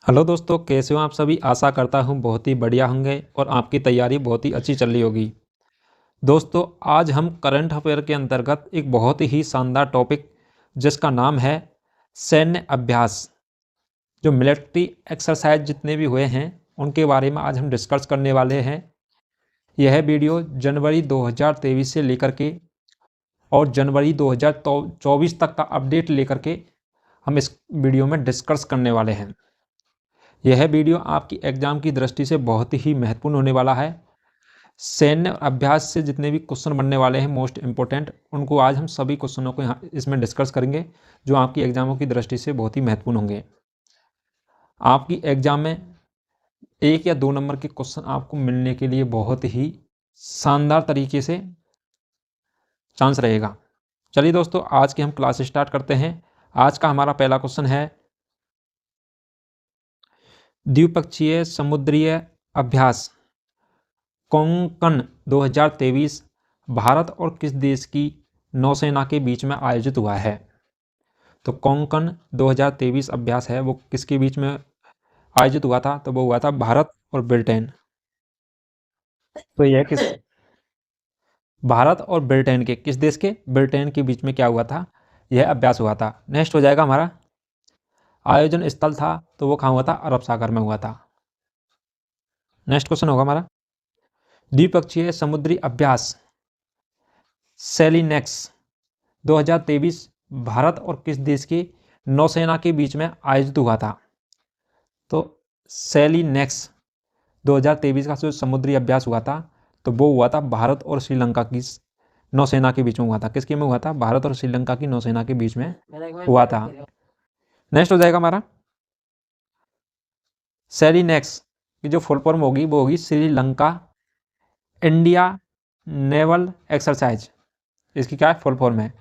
Hello दोस्तों, कैसे हो आप सभी। आशा करता हूँ बहुत ही बढ़िया होंगे और आपकी तैयारी बहुत ही अच्छी चल रही होगी। दोस्तों, आज हम करंट अफेयर के अंतर्गत एक बहुत ही शानदार टॉपिक जिसका नाम है सैन्य अभ्यास, जो मिलिट्री एक्सरसाइज जितने भी हुए हैं उनके बारे में आज हम डिस्कस करने वाले हैं। यह वीडियो जनवरी 2023 से लेकर के और जनवरी 2024 तक का अपडेट लेकर के हम इस वीडियो में डिस्कस करने वाले हैं। यह वीडियो आपकी एग्जाम की दृष्टि से बहुत ही महत्वपूर्ण होने वाला है। सैन्य अभ्यास से जितने भी क्वेश्चन बनने वाले हैं मोस्ट इंपॉर्टेंट, उनको आज हम सभी क्वेश्चनों को यहाँ इसमें डिस्कस करेंगे, जो आपकी एग्जामों की दृष्टि से बहुत ही महत्वपूर्ण होंगे। आपकी एग्जाम में 1 या 2 नंबर के क्वेश्चन आपको मिलने के लिए बहुत ही शानदार तरीके से चांस रहेगा। चलिए दोस्तों, आज की हम क्लास स्टार्ट करते हैं। आज का हमारा पहला क्वेश्चन है, द्विपक्षीय समुद्रीय अभ्यास कोंकण 2023 भारत और किस देश की नौसेना के बीच में आयोजित हुआ है। तो कोंकण 2023 अभ्यास है वो किसके बीच में आयोजित हुआ था, तो वो हुआ था भारत और ब्रिटेन। तो यह किस भारत और ब्रिटेन के किस देश के ब्रिटेन के बीच में क्या हुआ था, यह अभ्यास हुआ था। नेक्स्ट हो जाएगा हमारा, आयोजन स्थल था तो वो कहाँ हुआ था, अरब सागर में हुआ था। नेक्स्ट क्वेश्चन होगा हमारा, द्विपक्षीय समुद्री अभ्यास सेलिनेक्स 2023 भारत और किस देश की नौसेना के बीच में आयोजित हुआ था। तो सेलिनेक्स 2023 का जो समुद्री अभ्यास हुआ था तो वो हुआ था भारत और श्रीलंका की नौसेना के बीच में हुआ था। किसके में हुआ था, भारत और श्रीलंका की नौसेना के बीच में हुआ था। नेक्स्ट हो जाएगा हमारा, सेलिनेक्स की जो फुल फॉर्म होगी वो होगी श्रीलंका इंडिया नेवल एक्सरसाइज। इसकी क्या है, फुल फॉर्म है।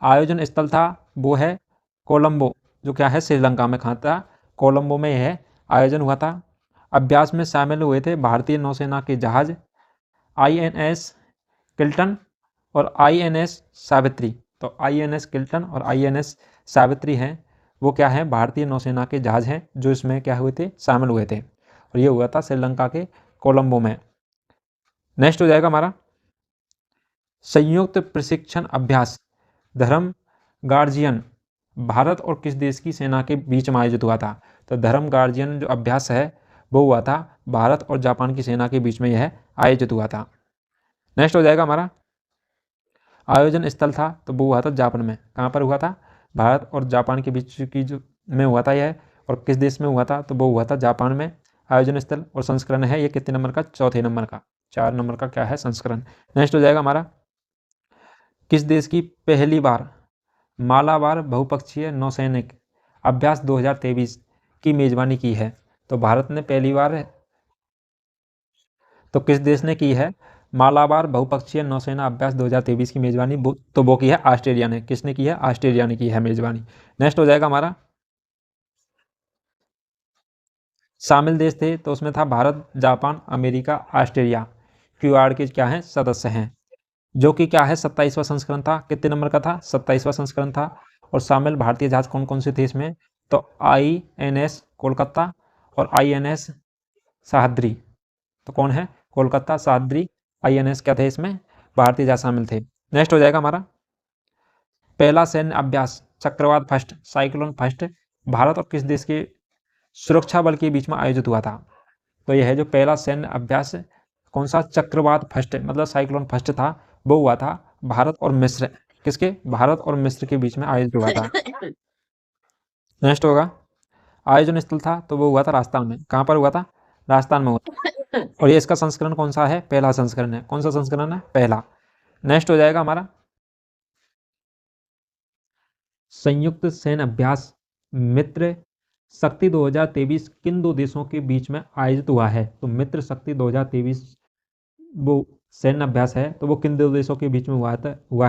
आयोजन स्थल था वो है कोलंबो, जो क्या है श्रीलंका में, कहाँ था, कोलंबो में यह आयोजन हुआ था। अभ्यास में शामिल हुए थे भारतीय नौसेना के जहाज INS किल्टन और INS सावित्री। तो INS किल्टन और INS सावित्री हैं वो क्या है, भारतीय नौसेना के जहाज हैं जो इसमें क्या हुए थे, शामिल हुए थे। और ये हुआ था श्रीलंका के कोलंबो में। नेक्स्ट हो जाएगा हमारा, संयुक्त प्रशिक्षण अभ्यास धर्म गार्जियन भारत और किस देश की सेना के बीच में आयोजित हुआ था। तो धर्म गार्जियन जो अभ्यास है वो हुआ था भारत और जापान की सेना के बीच में यह आयोजित हुआ था। नेक्स्ट हो जाएगा हमारा, आयोजन स्थल था तो वो हुआ था जापान में। कहाँ पर हुआ था, भारत और जापान के बीच की जो में हुआ था यह, और किस देश में हुआ था, तो वो हुआ था जापान में आयोजन स्थल। और संस्करण है ये कितने नंबर का, चौथे नंबर का, 4 नंबर का क्या है, संस्करण। नेक्स्ट हो जाएगा हमारा, किस देश की पहली बार मालाबार बहुपक्षीय नौसैनिक अभ्यास 2023 की मेजबानी की है। तो भारत ने पहली बार, तो किस देश ने की है मालाबार बहुपक्षीय नौसेना अभ्यास 2023 की मेजबानी, तो वो की है ऑस्ट्रेलिया ने। किसने की है, ऑस्ट्रेलिया ने की है मेजबानी। नेक्स्ट हो जाएगा हमारा, शामिल देश थे तो उसमें था Bharat, Japan, America, Australia. QR के क्या हैं, सदस्य हैं, जो कि क्या है 27वां संस्करण था। कितने नंबर का था, 27वां संस्करण था। और शामिल भारतीय जहाज कौन कौन से थे इसमें, तो INS कोलकाता और INS सह्याद्री। तो कौन है, कोलकाता, सह्याद्री, INS क्या थे इसमें, भारतीय जहाज शामिल थे। नेक्स्ट हो जाएगा हमारा, पहला सैन्य अभ्यास चक्रवात फर्स्ट साइक्लोन फर्स्ट भारत और किस देश के सुरक्षा बल के बीच में आयोजित हुआ था। तो यह है जो पहला सैन्य अभ्यास कौन सा, चक्रवात फर्स्ट मतलब साइक्लोन फर्स्ट था, वो हुआ था भारत और मिस्र, किसके, भारत और मिस्र के बीच में आयोजित हुआ था। नेक्स्ट होगा, आयोजन स्थल था तो वो हुआ था राजस्थान में। कहाँ पर हुआ था, राजस्थान में हुआ। और ये इसका संस्करण कौन सा है, पहला संस्करण है। कौन सा संस्करण है, पहला। नेक्स्ट हो जाएगा हमारा, संयुक्त सैन्य अभ्यास मित्र शक्ति 2023 किन दो देशों के बीच में आयोजित हुआ है। तो मित्र शक्ति 2023 वो सैन्य अभ्यास है तो वो किन दो देशों के बीच में हुआ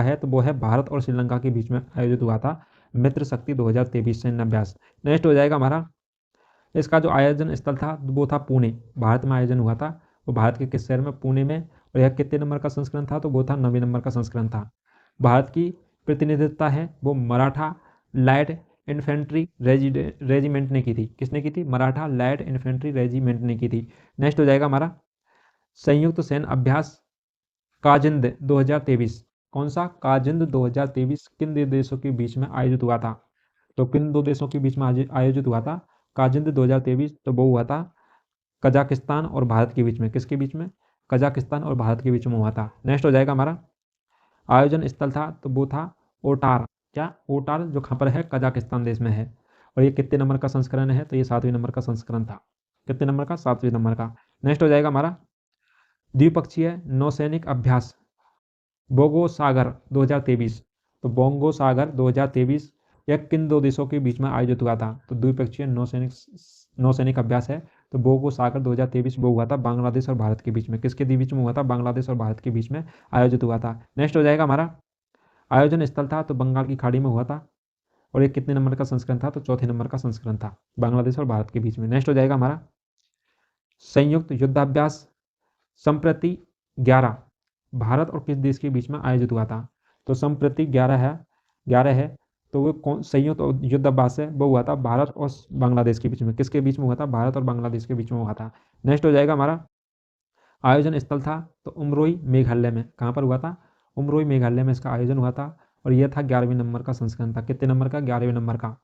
है, तो वो है भारत और श्रीलंका के बीच में आयोजित हुआ था मित्र शक्ति 2023 सैन्य अभ्यास। नेक्स्ट हो जाएगा हमारा, इसका जो आयोजन स्थल था वो था पुणे, भारत में आयोजन हुआ था। वो भारत के किस शहर में, पुणे में। और यह कितने नंबर का संस्करण था, तो वो था 9वें नंबर का संस्करण था। भारत की प्रतिनिधित्वता है वो मराठा लाइट इन्फेंट्री रेजिमेंट ने की थी। किसने की थी? मराठा लाइट इन्फेंट्री रेजिमेंट ने की थी। नेक्स्ट हो जाएगा हमारा संयुक्त सैन्य अभ्यास काजिंद 2023। कौन सा? काजिंद 2023 किन दो देशों के बीच में आयोजित हुआ था? तो किन दो देशों के बीच में आयोजित हुआ था काजिंद 2023? तो वो हुआ था कजाकिस्तान और भारत के बीच में। किसके बीच में? कजाकिस्तान और भारत के बीच में हुआ था। नेक्स्ट हो जाएगा हमारा आयोजन स्थल था, तो वो था ओटार। क्या? ओटार, जो कहाँ पर है? कजाकिस्तान देश में है। और ये कितने नंबर का संस्करण है? तो ये 7वें नंबर का संस्करण था। कितने नंबर का? 7वें नंबर का। नेक्स्ट हो जाएगा हमारा द्विपक्षीय नौसैनिक अभ्यास बोगो सागर 2023। तो बोंगो सागर 2023 यह किन दो देशों के बीच में आयोजित हुआ था? तो द्विपक्षीय नौसैनिक अभ्यास है, तो बोगो सागर 2023 वो हुआ था बांग्लादेश और भारत के बीच में। किसके बीच में हुआ था? बांग्लादेश और भारत के बीच में आयोजित हुआ था। नेक्स्ट हो जाएगा हमारा आयोजन स्थल था, तो बंगाल की खाड़ी में हुआ था। और ये कितने नंबर का संस्करण था? तो चौथे नंबर का संस्करण था, बांग्लादेश और भारत के बीच में। नेक्स्ट हो जाएगा हमारा संयुक्त युद्धाभ्यास संप्रति 11 भारत और किस देश के बीच में आयोजित हुआ था? तो संप्रति 11 है, तो वो कौन संयुक्त युद्धाभ्यास है? वो हुआ था भारत और बांग्लादेश के बीच में। किसके बीच में हुआ था? भारत और बांग्लादेश के बीच में हुआ था। नेक्स्ट हो जाएगा हमारा आयोजन स्थल था, तो उमरोई मेघालय में। कहाँ पर हुआ था? उमरोई मेघालय में इसका आयोजन हुआ था। और यह था 11वें नंबर का संस्करण था। कितने नंबर का? 11वें नंबर का।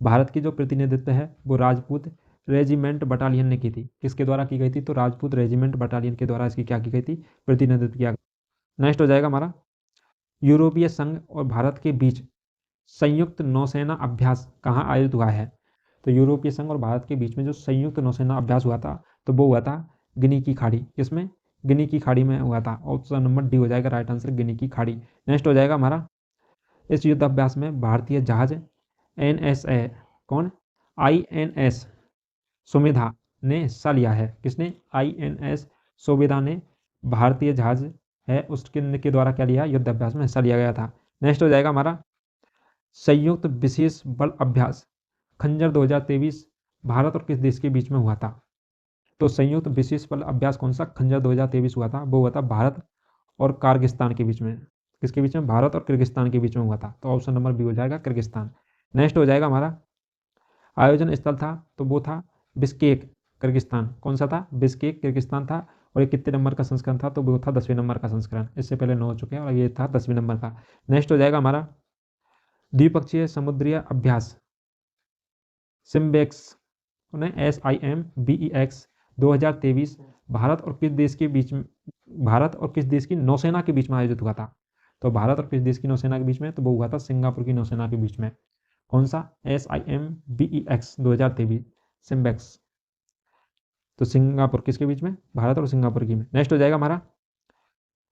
भारत की जो प्रतिनिधित्व है वो राजपूत रेजिमेंट बटालियन ने की थी। किसके द्वारा की गई थी? तो राजपूत रेजिमेंट बटालियन के द्वारा इसकी क्या की गई थी? प्रतिनिधित्व किया। नेक्स्ट हो जाएगा हमारा यूरोपीय संघ और भारत के बीच संयुक्त नौसेना अभ्यास कहाँ आयोजित हुआ है? तो यूरोपीय संघ और भारत के बीच में जो संयुक्त नौसेना अभ्यास हुआ था, तो वो हुआ था गिनी की खाड़ी। किसमें? गिनी की खाड़ी में हुआ था। ऑप्शन नंबर डी हो जाएगा राइट आंसर, गिनी की खाड़ी। नेक्स्ट हो जाएगा हमारा इस युद्धाभ्यास में भारतीय जहाज NSA कौन? INS सुमेधा ने हिस्सा लिया है। किसने? INS सुमेधा ने भारतीय जहाज है उसके द्वारा क्या लिया? युद्धाभ्यास में हिस्सा लिया गया था। नेक्स्ट हो जाएगा हमारा संयुक्त विशेष बल अभ्यास खंजर 2023 भारत और किस देश के बीच में हुआ था? तो संयुक्त विशेष बल अभ्यास कौन सा खंजर 2023 हुआ था? वो हुआ था भारत और किर्गिस्तान के बीच में। किसके बीच में? भारत और किर्गिस्तान के बीच में हुआ था। तो ऑप्शन नंबर बी हो जाएगा किर्गिस्तान। नेक्स्ट हो जाएगा हमारा आयोजन स्थल था, तो वो था बिश्केक किर्गिस्तान। कौन सा था? बिश्केक किर्गिस्तान था। और ये कितने नंबर का संस्करण था? तो वो था 10वें नंबर का संस्करण। इससे पहले 9 हो चुके हैं और ये था 10वें नंबर का। नेक्स्ट हो जाएगा हमारा द्विपक्षीय समुद्रीय अभ्यास सिम्बेक्स SIMBEX 2023 भारत और किस देश के बीच में? भारत और किस देश की नौसेना के बीच में आयोजित हुआ था? तो भारत और किस देश की नौसेना के बीच में? तो वो हुआ था सिंगापुर की नौसेना के बीच में। कौन सा? SIMBEX 2023 SIMBEX. तो सिंगापुर किसके बीच में? भारत और सिंगापुर की में। नेक्स्ट हो जाएगा हमारा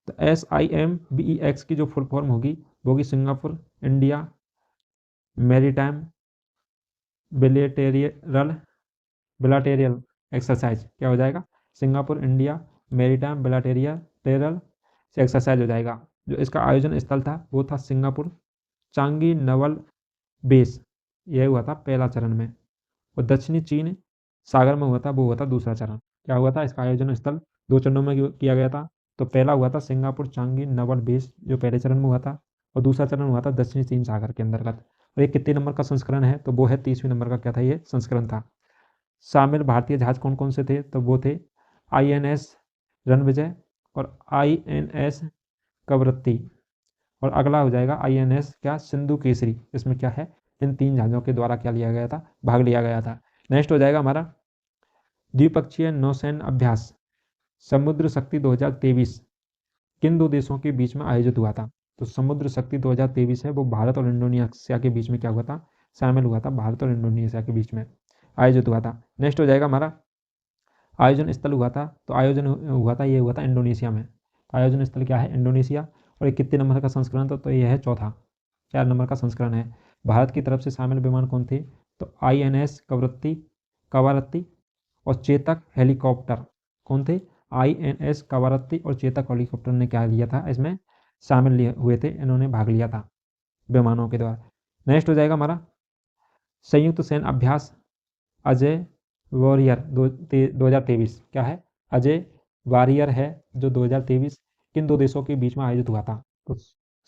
तो SIMBEX की जो फुल फॉर्म होगी वो होगी सिंगापुर इंडिया मैरीटाइम बिलाटेरियल एक्सरसाइज। क्या हो जाएगा? सिंगापुर इंडिया मैरीटाइम बिलाटेरियल एक्सरसाइज हो जाएगा। जो इसका आयोजन स्थल था वो था सिंगापुर चांगी नवल बेस। यह हुआ था पहला चरण में। और दक्षिणी चीन सागर में हुआ था वो हुआ था दूसरा चरण। क्या हुआ था? इसका आयोजन स्थल 2 चरणों में किया गया था। तो पहला हुआ था सिंगापुर चांगी नवल बेस जो पहले चरण में हुआ था, और दूसरा चरण हुआ था दक्षिणी चीन सागर के अंतर्गत। और ये कितने नंबर का संस्करण है? तो वो है 30वें नंबर का क्या था? ये संस्करण था। शामिल भारतीय जहाज कौन कौन से थे? तो वो थे INS रणविजय और INS कवरत्ती। और अगला हो जाएगा INS क्या? सिंधु केसरी। इसमें क्या है? इन 3 जहाज़ों के द्वारा क्या लिया गया था? भाग लिया गया था। नेक्स्ट हो जाएगा हमारा द्विपक्षीय नौसैन्य अभ्यास समुद्र शक्ति 2023 किन 2 देशों के बीच में आयोजित हुआ था? तो समुद्र शक्ति 2023 है वो भारत और इंडोनेशिया के बीच में क्या हुआ था? शामिल हुआ था। भारत और इंडोनेशिया के बीच में आयोजित हुआ था। नेक्स्ट हो जाएगा हमारा आयोजन स्थल हुआ था, तो आयोजन हुआ था ये हुआ था इंडोनेशिया में। आयोजन स्थल क्या है? इंडोनेशिया। और ये कितने नंबर का संस्करण था? तो ये है चौथा, 4 नंबर का संस्करण है। भारत की तरफ से शामिल विमान कौन थे? तो INS कवारत्ती और चेतक हेलीकॉप्टर। कौन थे? INS कवारत्ती और चेतक हेलीकॉप्टर ने क्या लिया था? इसमें शामिल हुए थे, इन्होंने भाग लिया था विमानों के द्वारा। नेक्स्ट हो जाएगा हमारा संयुक्त सैन्य अभ्यास अजय वॉरियर 2023। क्या है? अजय वॉरियर है जो 2023 किन 2 देशों के बीच में आयोजित हुआ था? तो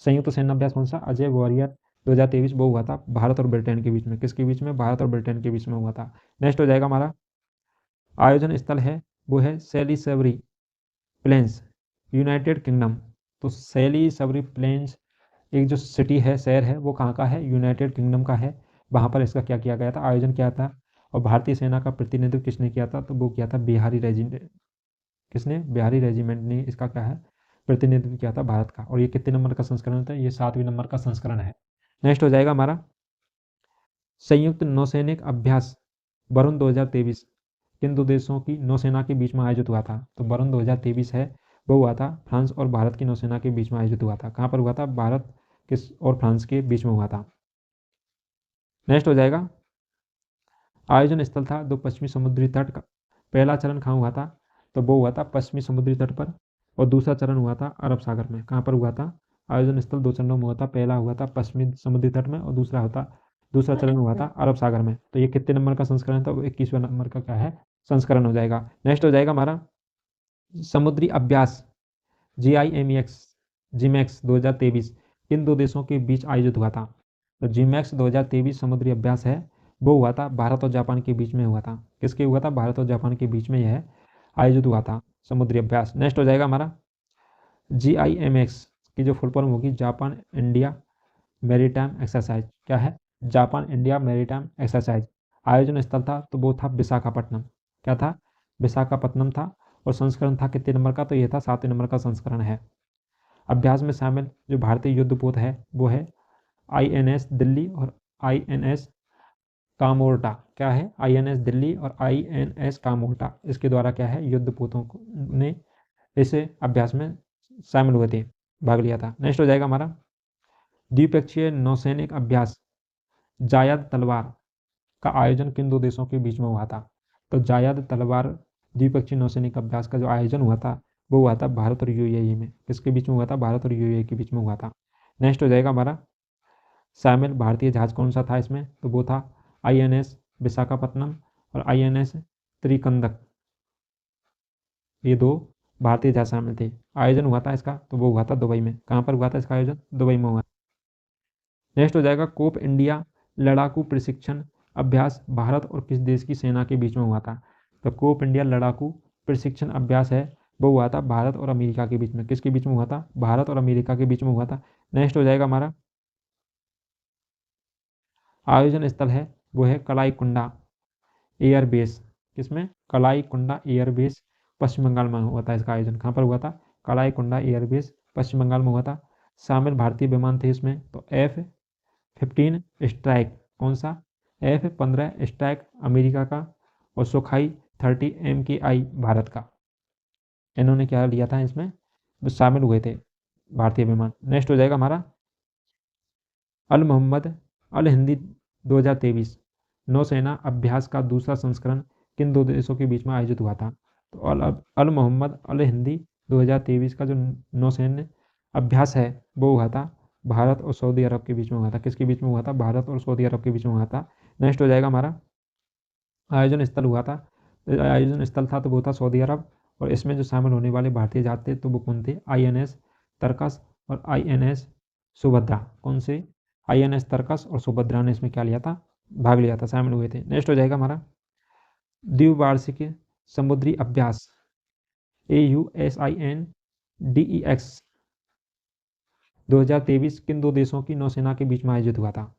संयुक्त सैन्य अभ्यास कौन सा? अजय वॉरियर 2023 वो हुआ था भारत और ब्रिटेन के बीच में। किसके बीच में? भारत और ब्रिटेन के बीच में हुआ था। नेक्स्ट हो जाएगा हमारा आयोजन स्थल है वो है सेलिसबरी प्लेन्स, यूनाइटेड किंगडम। तो सेलिसबरी प्लेन्स एक जो सिटी है, शहर है, वो कहाँ का है? यूनाइटेड किंगडम का है। वहाँ पर इसका क्या किया गया था? आयोजन किया था। और भारतीय सेना का प्रतिनिधित्व किसने किया था? तो वो किया था बिहारी रेजिमेंट। किसने? बिहारी रेजिमेंट ने इसका क्या है? प्रतिनिधित्व किया था भारत का। और ये कितने नंबर का संस्करण था? ये 7वें नंबर का संस्करण है। नेक्स्ट हो जाएगा हमारा संयुक्त नौसैनिक अभ्यास वरुण 2023 किन दो देशों की नौसेना के बीच में आयोजित हुआ था? तो वरुण 2023 है वो हुआ था फ्रांस और भारत की नौसेना के बीच में आयोजित हुआ था। कहाँ पर हुआ था? भारत किस और फ्रांस के बीच में हुआ था। नेक्स्ट हो जाएगा आयोजन स्थल था दो पश्चिमी समुद्री तट का। पहला चरण कहाँ हुआ था? तो वो हुआ था पश्चिमी समुद्री तट पर। और दूसरा चरण हुआ था अरब सागर में। कहाँ पर हुआ था? आयोजन स्थल दो चरणों में हुआ था। पहला हुआ था पश्चिमी समुद्री तट में और दूसरा चरण हुआ था अरब सागर में। तो ये कितने नंबर का संस्करण था? वो 21वें नंबर का क्या है? संस्करण हो जाएगा। नेक्स्ट हो जाएगा हमारा समुद्री अभ्यास GIMEX जिमैक्स 2023 किन दो देशों के बीच आयोजित हुआ था? तो जिमैक्स 2023 समुद्री अभ्यास है वो हुआ था भारत और जापान के बीच में हुआ था। किसके हुआ था? भारत और जापान के बीच में यह आयोजित हुआ था समुद्री अभ्यास। नेक्स्ट हो जाएगा हमारा GIMX की जो फुल फॉर्म होगी जापान इंडिया मैरीटाइम एक्सरसाइज। क्या है? Japan India maritime exercise. आयोजन स्थल था तो वो था विशाखापट्टनम। क्या था? विशाखापट्टनम था। और संस्करण था कितने नंबर का? तो ये था 7वें नंबर का संस्करण है। अभ्यास में शामिल जो भारतीय युद्धपोत है वो है INS दिल्ली और INS कामोर्टा। क्या है? INS दिल्ली और INS कामोर्टा। इसके द्वारा क्या है? युद्धपोतों ने इस अभ्यास में शामिल हुए थे, भाग लिया था। नेक्स्ट हो जाएगा हमारा द्विपक्षीय नौसैनिक अभ्यास जायद तलवार का आयोजन किन दो देशों के बीच में हुआ था? तो जायद तलवार द्विपक्षीय नौसैनिक अभ्यास का जो आयोजन हुआ था वो हुआ था भारत और UAE में। किसके बीच में हुआ था? भारत और UAE के बीच में हुआ था। नेक्स्ट हो जाएगा हमारा शामिल भारतीय जहाज कौन सा था इसमें? तो वो था INS विशाखापट्टनम और INS त्रिकंदक। ये दो भारतीय जहाज शामिल थे। आयोजन हुआ था इसका तो वो हुआ था दुबई में। कहाँ पर हुआ था इसका आयोजन? दुबई में हुआ। नेक्स्ट हो जाएगा कोप इंडिया लड़ाकू प्रशिक्षण अभ्यास भारत और किस देश की सेना के बीच में हुआ था? तो कोप इंडिया लड़ाकू प्रशिक्षण अभ्यास है वो हुआ था भारत और अमेरिका के बीच में। किसके बीच में हुआ था? भारत और अमेरिका के बीच में हुआ था। नेक्स्ट हो जाएगा हमारा आयोजन स्थल है वो है कलाई कुंडा एयरबेस। किसमें? कलाई कुंडा एयरबेस पश्चिम बंगाल में हुआ था। इसका आयोजन कहाँ पर हुआ था? कलाई कुंडा एयरबेस पश्चिम बंगाल में हुआ था। शामिल भारतीय विमान थे इसमें तो F-15 स्ट्राइक। कौन सा? F-15 स्ट्राइक अमेरिका का और सुखाई 30 MKI भारत का। इन्होंने क्या लिया था इसमें? तो शामिल हुए थे भारतीय विमान। नेक्स्ट हो जाएगा हमारा अल मोहम्मद अल हिंदी 2023 नौसेना अभ्यास का दूसरा संस्करण किन दो देशों के बीच में आयोजित हुआ था? तो अल मोहम्मद अल हिंदी 2023 का जो नौसैन्य अभ्यास है वो हुआ था भारत और सऊदी अरब के बीच में हुआ था। किसके बीच में हुआ था? भारत और सऊदी अरब के बीच में हुआ था। नेक्स्ट हो जाएगा हमारा आयोजन स्थल हुआ था आयोजन स्थल था तो वो था सऊदी अरब। और इसमें जो शामिल होने वाले भारतीय जहाज थे तो वो कौन थे? INS तरकस और INS सुभद्रा। कौन से? INS तरकस और सुभद्रा ने इसमें क्या लिया था? भाग लिया था, शामिल हुए थे। नेक्स्ट हो जाएगा हमारा द्विवार्षिक समुद्री अभ्यास AUSINDEX 2023 किन दो देशों की नौसेना के बीच में आयोजित हुआ था?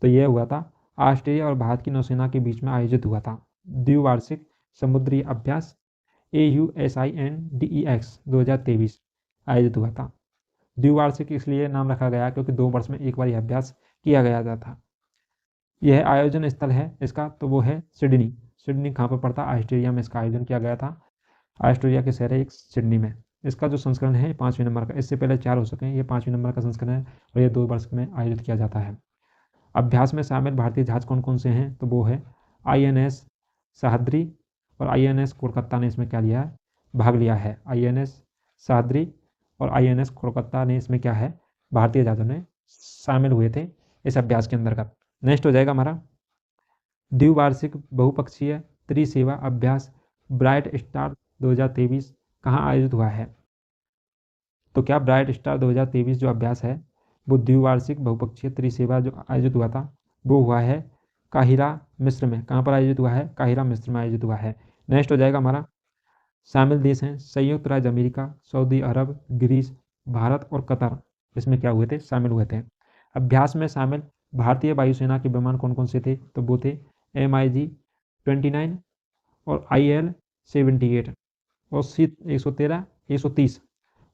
तो यह हुआ था ऑस्ट्रेलिया और भारत की नौसेना के बीच में आयोजित हुआ था द्विवार्षिक समुद्री अभ्यास AUSINDEX 2023 आयोजित हुआ था। द्विवार्षिक इसलिए नाम रखा गया क्योंकि 2 वर्ष में एक बार यह अभ्यास किया गया था। यह आयोजन स्थल है इसका तो वो है सिडनी। सिडनी कहाँ पर पड़ता? ऑस्ट्रेलिया में इसका आयोजन किया गया था। ऑस्ट्रेलिया के शहर है एक सिडनी में। इसका जो संस्करण है 5वें नंबर का। इससे पहले 4 हो सके हैं, ये 5वें नंबर का संस्करण है और ये 2 वर्ष में आयोजित किया जाता है। अभ्यास में शामिल भारतीय जहाज कौन कौन से हैं? तो वो है INS सह्याद्री और INS कोलकाता ने इसमें क्या लिया है? भाग लिया है। INS सह्याद्री और INS कोलकाता ने इसमें क्या है? भारतीय जहाजों ने शामिल हुए थे इस अभ्यास के अंतर्गत। नेक्स्ट हो जाएगा हमारा द्विवार्षिक बहुपक्षीय त्रिसेवा अभ्यास ब्राइट स्टार 2023 कहाँ आयोजित हुआ है? तो क्या ब्राइट स्टार 2023 जो अभ्यास है वो द्विवार्षिक बहुपक्षीय त्रिसेवा जो आयोजित हुआ था वो हुआ है काहिरा मिस्र में। कहाँ पर आयोजित हुआ है? काहिरा मिस्र में आयोजित हुआ है। नेक्स्ट हो जाएगा हमारा, शामिल देश हैं संयुक्त राज्य अमेरिका, सऊदी अरब, ग्रीस, भारत और कतर। इसमें क्या हुए थे? शामिल हुए थे। अभ्यास में शामिल भारतीय वायुसेना के विमान कौन कौन से थे? तो वो थे MiG-29 और IL-78 और C-113, 130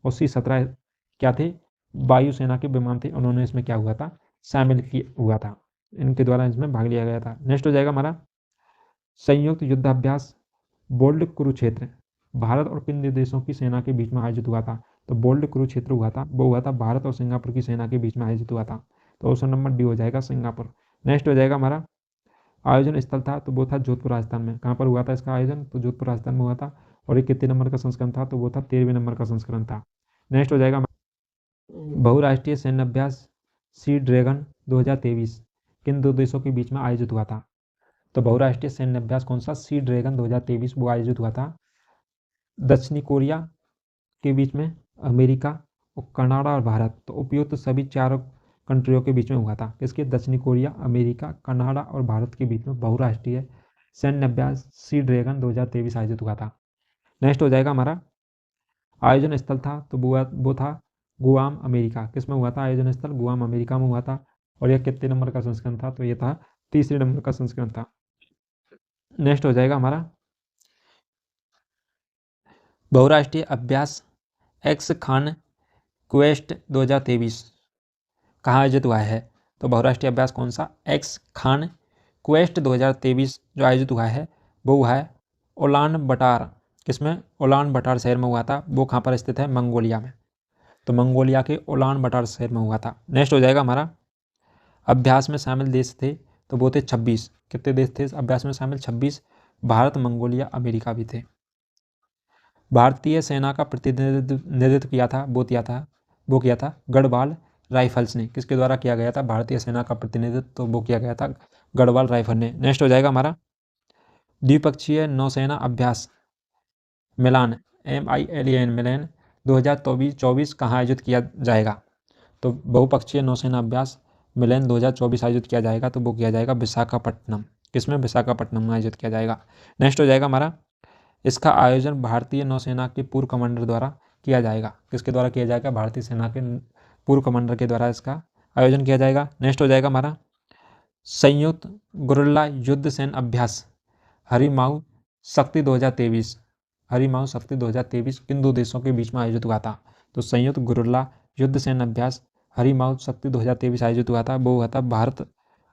और C-17 क्या थे? वायुसेना के विमान थे। उन्होंने इसमें क्या हुआ था? शामिल हुआ था, इनके द्वारा इसमें भाग लिया गया था। नेक्स्ट हो जाएगा हमारा, संयुक्त युद्धाभ्यास बोल्ड कुरुक्षेत्र भारत और किन देशों की सेना के बीच में आयोजित हुआ था? तो बोल्ड कुरुक्षेत्र हुआ था, वो हुआ था भारत और सिंगापुर की सेना के बीच में आयोजित हुआ था। तो ऑप्शन नंबर डी हो जाएगा सिंगापुर। नेक्स्ट हो जाएगा हमारा, आयोजन स्थल था तो वो था जोधपुर राजस्थान में। कहाँ पर हुआ था इसका आयोजन? तो जोधपुर राजस्थान में हुआ था। और ये कितने नंबर का संस्करण था? तो वो था 13वें नंबर का संस्करण था। नेक्स्ट हो जाएगा बहुराष्ट्रीय सैन्य अभ्यास सी ड्रैगन 2023 किन दो देशों के बीच में आयोजित हुआ था? तो बहुराष्ट्रीय सैन्य अभ्यास कौन सा? सी ड्रैगन 2023 वो आयोजित हुआ था दक्षिणी कोरिया के बीच में, अमेरिका और कनाडा और भारत। तो उपयुक्त सभी चारों कंट्रियों के बीच में हुआ था। किसके? दक्षिणी कोरिया, अमेरिका, कनाडा और भारत के बीच में बहुराष्ट्रीय सैन्य अभ्यास सी ड्रैगन 2023 आयोजित हुआ था। नेक्स्ट हो जाएगा हमारा, आयोजन स्थल था तो वो था गुआम, अमेरिका। किस में हुआ था आयोजन स्थल? गुआम, अमेरिका में हुआ था। और यह कितने नंबर का संस्करण था? तो यह था 3रे नंबर का संस्करण था। नेक्स्ट हो जाएगा हमारा, बहुराष्ट्रीय अभ्यास एक्स खान क्वेस्ट 2023 कहाँ आयोजित हुआ है? तो बहुराष्ट्रीय अभ्यास कौन सा? एक्स खान क्वेस्ट 2023 जो आयोजित हुआ है वो हुआ है उलान बटार। किसमें? उलान बटार शहर में हुआ था। वो कहाँ पर स्थित है? मंगोलिया में। तो मंगोलिया के उलान बटार शहर में हुआ था। नेक्स्ट हो जाएगा हमारा, अभ्यास में शामिल देश थे तो वो थे 26। कितने देश थे अभ्यास में शामिल? 26। भारत, मंगोलिया, अमेरिका भी थे। भारतीय सेना का प्रतिनिधित्व किया था वो किया था गढ़वाल राइफल्स ने। किसके द्वारा किया गया था भारतीय सेना का प्रतिनिधित्व? तो वो किया गया था गढ़वाल राइफल ने। नेक्स्ट हो जाएगा हमारा, द्विपक्षीय नौसेना अभ्यास मिलान MILAN मिलान 2024 कहाँ आयोजित किया जाएगा? तो बहुपक्षीय नौसेना अभ्यास मिलान 2024 आयोजित किया जाएगा तो वो किया जाएगा विशाखापट्टनम। किसमें? विशाखापट्टनम में आयोजित किया जाएगा। नेक्स्ट हो जाएगा हमारा, इसका आयोजन भारतीय नौसेना के पूर्व कमांडर द्वारा किया जाएगा। किसके द्वारा किया जाएगा? भारतीय सेना के पूर्व कमांडर के द्वारा इसका आयोजन किया जाएगा। नेक्स्ट हो जाएगा हमारा, संयुक्त गुरिल्ला युद्ध सैन्य अभ्यास हरिमाऊ शक्ति 2023 हरिमाऊ शक्ति 2023 किन दो देशों के बीच में आयोजित हुआ था? तो संयुक्त गुरिल्ला युद्ध सैन्य अभ्यास हरिमाऊ शक्ति 2023 आयोजित हुआ था। वो हुआ था भारत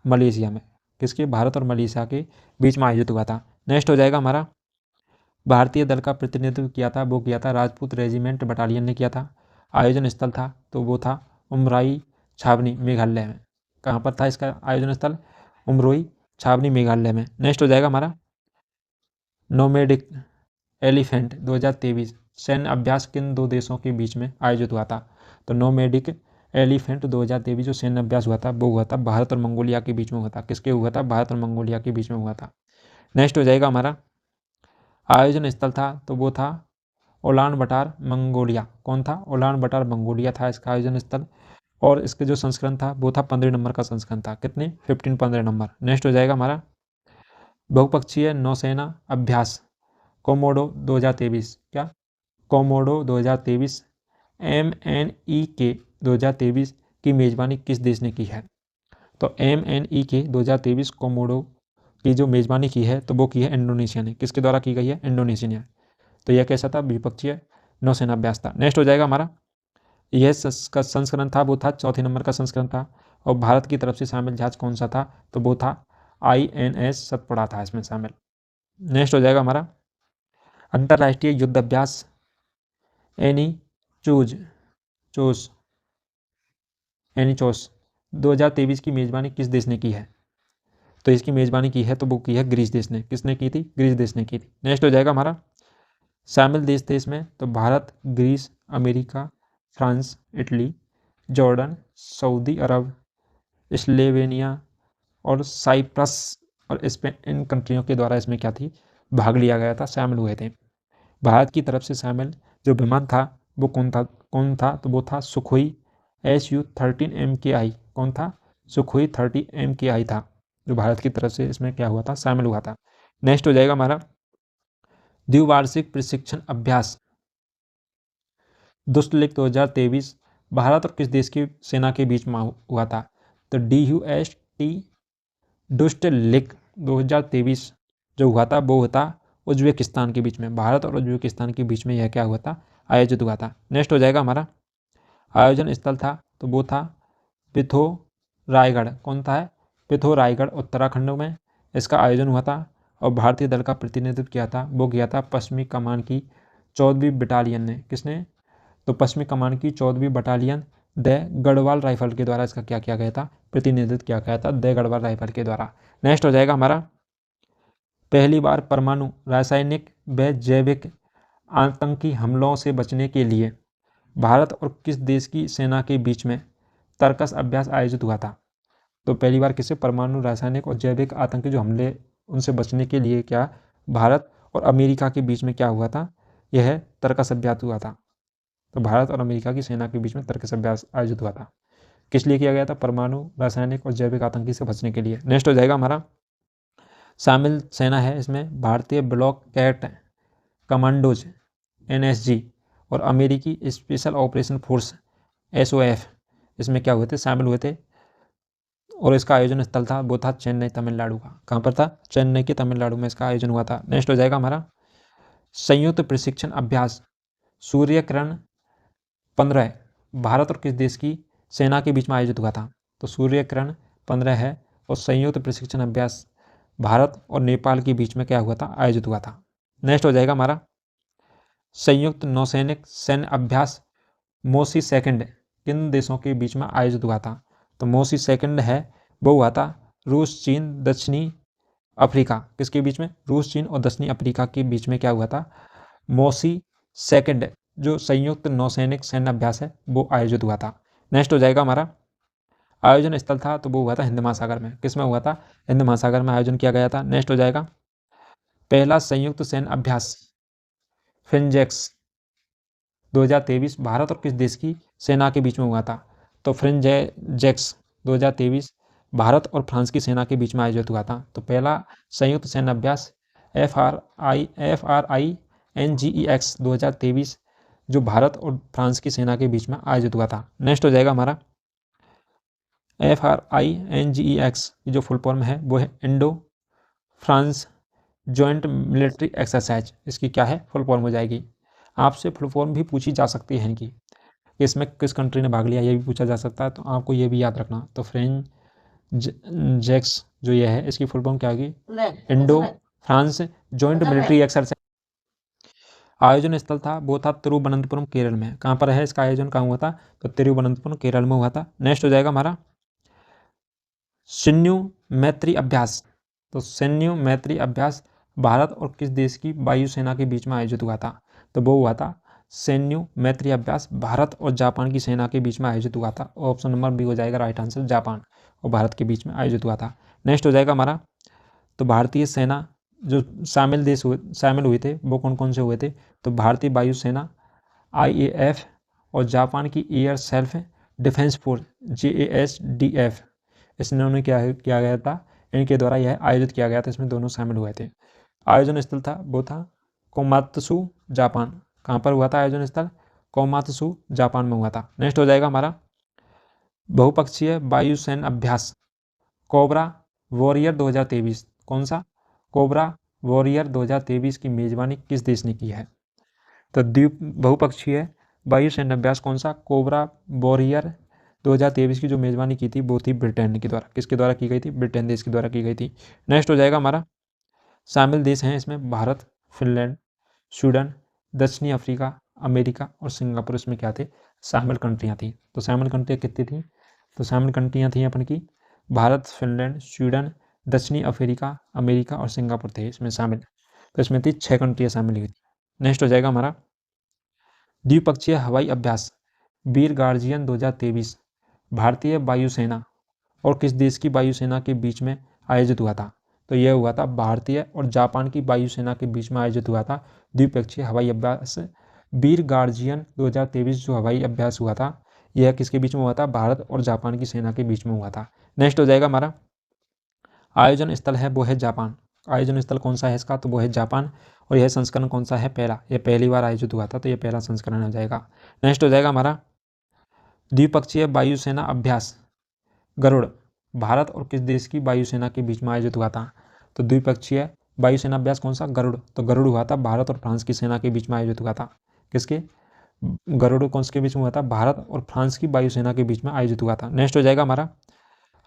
मलेशिया में। किसके? भारत और मलेशिया के बीच में आयोजित हुआ था। नेक्स्ट हो जाएगा हमारा, भारतीय दल का प्रतिनिधित्व किया था वो किया था राजपूत रेजिमेंट बटालियन ने किया था। आयोजन स्थल था तो वो था उमराई छावनी, मेघालय में। कहाँ पर था इसका आयोजन स्थल? उमरोई छावनी, मेघालय में। नेक्स्ट हो जाएगा हमारा, नोमेडिक एलिफेंट 2023 सैन्य अभ्यास किन दो देशों के बीच में आयोजित हुआ था? तो नोमेडिक एलिफेंट 2023 जो सैन्य अभ्यास हुआ था वो हुआ था भारत और मंगोलिया के बीच में हुआ था। किसके हुआ था? भारत और मंगोलिया के बीच में हुआ था। नेक्स्ट हो जाएगा हमारा, आयोजन स्थल था तो वो था उलान बटार, मंगोलिया। कौन था? उलान बटार, मंगोलिया था इसका आयोजन स्थल। और इसके जो संस्करण था वो था 15 नंबर का संस्करण था। कितने? 15 नंबर। नेक्स्ट हो जाएगा हमारा, बहुपक्षीय नौसेना अभ्यास कोमोडो 2023 क्या? कोमोडो 2023 MNEK 2023 की मेज़बानी किस देश ने की है? तो MNEK 2023 कोमोडो की जो मेज़बानी की है तो वो की है इंडोनेशिया ने। किसके द्वारा की गई है? इंडोनेशिया ने। तो यह कैसा था? द्विपक्षीय नौसेना अभ्यास था। नेक्स्ट हो जाएगा हमारा, यह संस्करण था वो था 4थे नंबर का संस्करण था। और भारत की तरफ से शामिल जहाज कौन सा था? तो वो था INS सतपुड़ा था इसमें शामिल। नेक्स्ट हो जाएगा हमारा, अंतर्राष्ट्रीय युद्ध अभ्यास एनीचोस 2023 की मेज़बानी किस देश ने की है? तो इसकी मेज़बानी की है तो वो की है ग्रीस देश ने। किसने की थी? ग्रीस देश ने की थी। नेक्स्ट हो जाएगा हमारा, शामिल देश थे इसमें तो Bharat, Greece, America, France, Italy, Jordan, Saudi Arab, Slovenia और साइप्रस और स्पेन। इन कंट्रियों के द्वारा इसमें क्या थी? भाग लिया गया था, शामिल हुए थे। भारत की तरफ से शामिल जो विमान था वो कौन था? तो वो था सुखोई Su-30 MKI कौन था? सुखोई 30 MKI था, जो भारत की तरफ से इसमें क्या हुआ था, शामिल हुआ था। नेक्स्ट हो जाएगा हमारा द्विवार्षिक प्रशिक्षण अभ्यास दुष्टलिक 2023 भारत और किस देश की सेना के बीच में हुआ था? तो DUST दुष्टलिक 2023 जो हुआ था वो होता उज्बेकिस्तान के बीच में, भारत और उज्बेकिस्तान के बीच में यह क्या हुआ था, आयोजित हुआ था। नेक्स्ट हो जाएगा हमारा आयोजन स्थल था, तो वो था पिथौरागढ़। कौन था? पिथौरागढ़ उत्तराखंड में इसका आयोजन हुआ था। और भारतीय दल का प्रतिनिधित्व किया था, वो किया था पश्चिमी कमान की 14वीं बटालियन ने। किसने? तो पश्चिमी कमान की 14वीं बटालियन द गढ़वाल राइफल के द्वारा इसका क्या किया गया था, प्रतिनिधित्व किया गया था, द गढ़वाल राइफल के द्वारा। नेक्स्ट हो जाएगा हमारा पहली बार परमाणु रासायनिक व जैविक आतंकी हमलों से बचने के लिए भारत और किस देश की सेना के बीच में तर्कस अभ्यास आयोजित हुआ था? तो पहली बार किसे? परमाणु रासायनिक और जैविक आतंकी जो हमले उनसे बचने के लिए क्या भारत और अमेरिका के बीच में क्या हुआ था, यह तर्कस अभ्यास हुआ था। तो भारत और अमेरिका की सेना के बीच में तर्कस अभ्यास आयोजित हुआ था। किस लिए किया गया था? परमाणु रासायनिक और जैविक आतंकी से बचने के लिए। नेक्स्ट हो जाएगा हमारा शामिल सेना है इसमें भारतीय ब्लॉक कैट कमांडोज NSG और अमेरिकी स्पेशल ऑपरेशन फोर्स SOF इसमें क्या हुए थे, शामिल हुए थे। और इसका आयोजन स्थल था वो था चेन्नई तमिलनाडु का। कहाँ पर था? चेन्नई के तमिलनाडु में इसका आयोजन हुआ था। नेक्स्ट हो जाएगा हमारा संयुक्त प्रशिक्षण अभ्यास सूर्य किरण 15 भारत और किस देश की सेना के बीच में आयोजित हुआ था? तो सूर्य किरण 15 है और संयुक्त प्रशिक्षण अभ्यास भारत और नेपाल के बीच में क्या हुआ था, आयोजित हुआ था। नेक्स्ट हो जाएगा हमारा संयुक्त नौसैनिक सैन्य अभ्यास मोसी सेकंड किन देशों के बीच में आयोजित हुआ था? तो मोसी सेकंड है वो हुआ था रूस चीन दक्षिणी अफ्रीका। किसके बीच में? रूस चीन और दक्षिणी अफ्रीका के बीच में क्या हुआ था, मोसी सेकंड जो संयुक्त नौसैनिक सैन्य अभ्यास है वो आयोजित हुआ था। नेक्स्ट हो जाएगा हमारा आयोजन स्थल था, तो वो हुआ था हिंद महासागर में। किस में हुआ था? हिंद महासागर में आयोजन किया गया था। नेक्स्ट हो जाएगा पहला संयुक्त सैन्य अभ्यास फ्रिंजेक्स 2023 भारत और किस देश की सेना के बीच में हुआ था? तो फ्रिंजेक्स 2023 भारत और फ्रांस की सेना के बीच में आयोजित हुआ था। तो पहला संयुक्त सैन्य अभ्यास FRINGEX 2023 जो भारत और फ्रांस की सेना के बीच में आयोजित हुआ था। नेक्स्ट हो जाएगा हमारा FRINGEX की जो फुल फॉर्म है वो है Indo France joint military exercise. इसकी क्या है, फुल फॉर्म हो जाएगी। आपसे फुल फॉर्म भी पूछी जा सकती है कि इसमें किस कंट्री ने भाग लिया, ये भी पूछा जा सकता है, तो आपको ये भी याद रखना। तो फ्रेंजेक्स जो ये है इसकी फुल फॉर्म क्या होगी, Indo France joint military exercise. आयोजन स्थल था वो था तिरुवनंतपुरम केरल में। कहाँ पर है इसका आयोजन, कहाँ हुआ था? तो तिरुवनंतपुरम केरल में हुआ था। नेक्स्ट हो जाएगा हमारा सैन्य मैत्री अभ्यास। तो सैन्य मैत्री अभ्यास भारत और किस देश की वायुसेना के बीच में आयोजित हुआ था? तो वो हुआ था सैन्य मैत्री अभ्यास भारत और जापान की सेना के बीच में आयोजित हुआ था। ऑप्शन नंबर बी हो जाएगा राइट आंसर, जापान और भारत के बीच में आयोजित हुआ था। नेक्स्ट हो जाएगा हमारा तो भारतीय सेना जो शामिल हुए थे वो कौन कौन से हुए थे? तो भारतीय वायुसेना IAF और जापान की air self defence force JASDF इन्होंने क्या किया गया था, इनके द्वारा यह आयोजित किया गया था। इसमें दोनों शामिल हुए थे। आयोजन स्थल था वो था कोमात्सु जापान। कहाँ पर हुआ था आयोजन स्थल? कोमात्सु जापान में हुआ था। नेक्स्ट हो जाएगा हमारा बहुपक्षीय वायुसेना अभ्यास कोबरा वॉरियर 2023। कौन सा? कोबरा वॉरियर 2023 की मेजबानी किस देश ने की है? तो द्वीप बहुपक्षीय वायुसेना अभ्यास कौन सा? कोबरा वॉरियर 2023 की जो मेजबानी की थी वो थी ब्रिटेन के द्वारा। किसके द्वारा की गई थी? ब्रिटेन देश के द्वारा की गई थी। नेक्स्ट हो जाएगा हमारा शामिल देश हैं इसमें भारत, फिनलैंड, स्वीडन, दक्षिणी अफ्रीका, अमेरिका और सिंगापुर इसमें क्या थे, शामिल कंट्रियाँ थी। तो शामिल कंट्रियाँ कितनी थी? तो शामिल कंट्रियाँ थी अपन की भारत, फिनलैंड, स्वीडन, दक्षिणी अफ्रीका, अमेरिका और सिंगापुर थे इसमें शामिल। तो इसमें थी 6 कंट्रियाँ शामिल हुई थी। नेक्स्ट हो जाएगा हमारा द्विपक्षीय हवाई अभ्यास वीर गार्जियन 2023 भारतीय वायुसेना और किस देश की वायुसेना के बीच में आयोजित हुआ था? तो यह हुआ था भारतीय और जापान की वायुसेना के बीच में आयोजित हुआ था द्विपक्षीय हवाई अभ्यास वीर गार्जियन 2023 जो हवाई अभ्यास हुआ था यह किसके बीच में हुआ था? भारत और जापान की सेना के बीच में हुआ था। नेक्स्ट हो जाएगा हमारा आयोजन स्थल है वो है जापान। आयोजन स्थल कौन सा है इसका? तो वो है जापान। और यह संस्करण कौन सा है? पहला। यह पहली बार आयोजित हुआ था, तो यह पहला संस्करण हो जाएगा। नेक्स्ट हो जाएगा हमारा द्विपक्षीय वायुसेना अभ्यास गरुड़ भारत और किस देश की वायुसेना के बीच में आयोजित हुआ था? तो द्विपक्षीय वायुसेना अभ्यास कौन सा? गरुड़। तो गरुड़ हुआ था भारत और फ्रांस की सेना के बीच में आयोजित हुआ था। किसके? गरुड़ कौन के बीच में हुआ था? भारत और फ्रांस की वायुसेना के बीच में आयोजित हुआ था। नेक्स्ट हो जाएगा हमारा